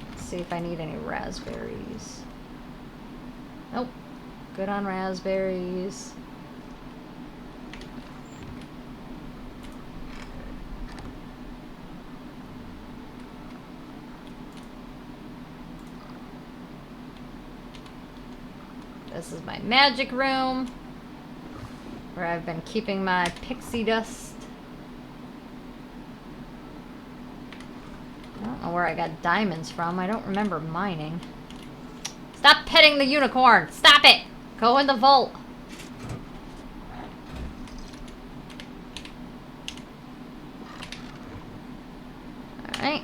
Let's see if I need any raspberries. Nope. Good on raspberries. This is my magic room, where I've been keeping my pixie dust. I don't know where I got diamonds from. I don't remember mining. Stop petting the unicorn! Stop it! Go in the vault. Alright.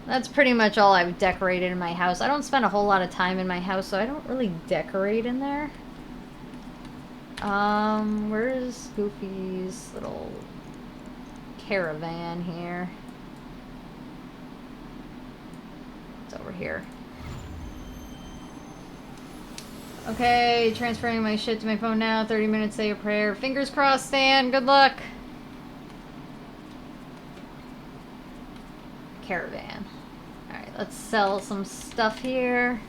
That's pretty much all I've decorated in my house. I don't spend a whole lot of time in my house, so I don't really decorate in there. Where's Goofy's little caravan here? It's over here. Okay, transferring my shit to my phone now. 30 minutes, say a prayer. Fingers crossed, Stan. Good luck. Caravan. Alright, let's sell some stuff here.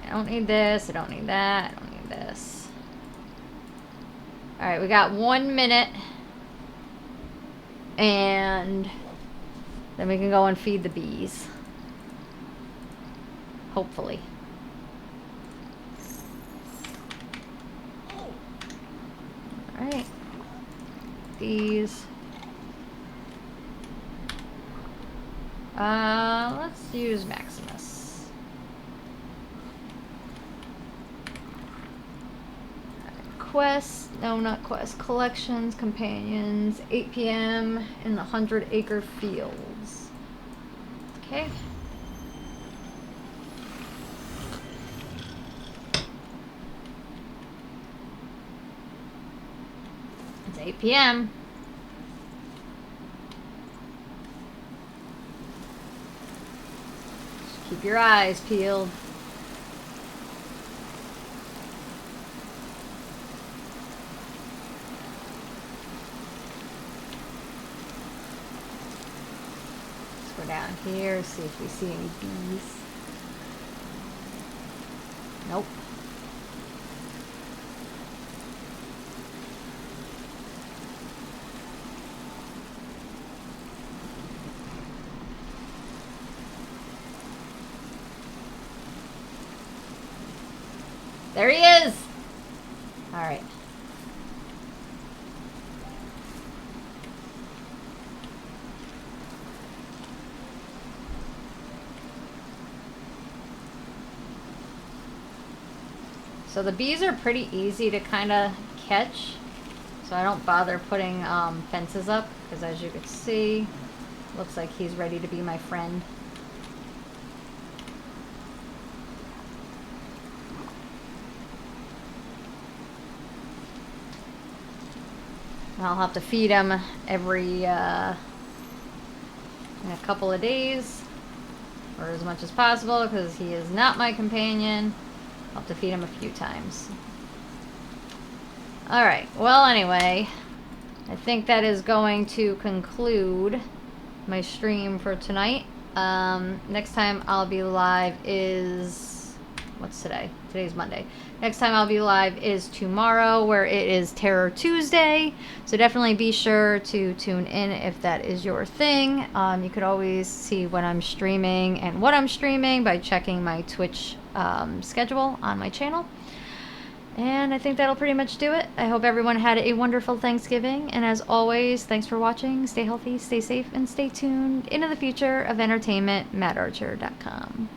I don't need this. I don't need that. I don't need this. Alright, we got 1 minute. And then we can go and feed the bees. Hopefully. Alright. These. Let's use Maximus. Quest, no, not quest. Collections, companions, 8 p.m. in the 100-acre fields. Okay. It's 8 p.m. Just keep your eyes peeled. Let's go down here, see if we see any bees. Nope. There he is! Alright. So the bees are pretty easy to kind of catch. So I don't bother putting fences up, because as you can see, looks like he's ready to be my friend. I'll have to feed him every in a couple of days, or as much as possible, because he is not my companion. I'll have to feed him a few times. Alright, well anyway, I think that is going to conclude my stream for tonight. Next time I'll be live is... what's today? Today's Monday. Next time I'll be live is tomorrow, where it is Terror Tuesday. So definitely be sure to tune in if that is your thing. You could always see when I'm streaming and what I'm streaming by checking my Twitch schedule on my channel. And I think that'll pretty much do it. I hope everyone had a wonderful Thanksgiving. And as always, thanks for watching. Stay healthy, stay safe, and stay tuned into the future of entertainment, mattarcher.com.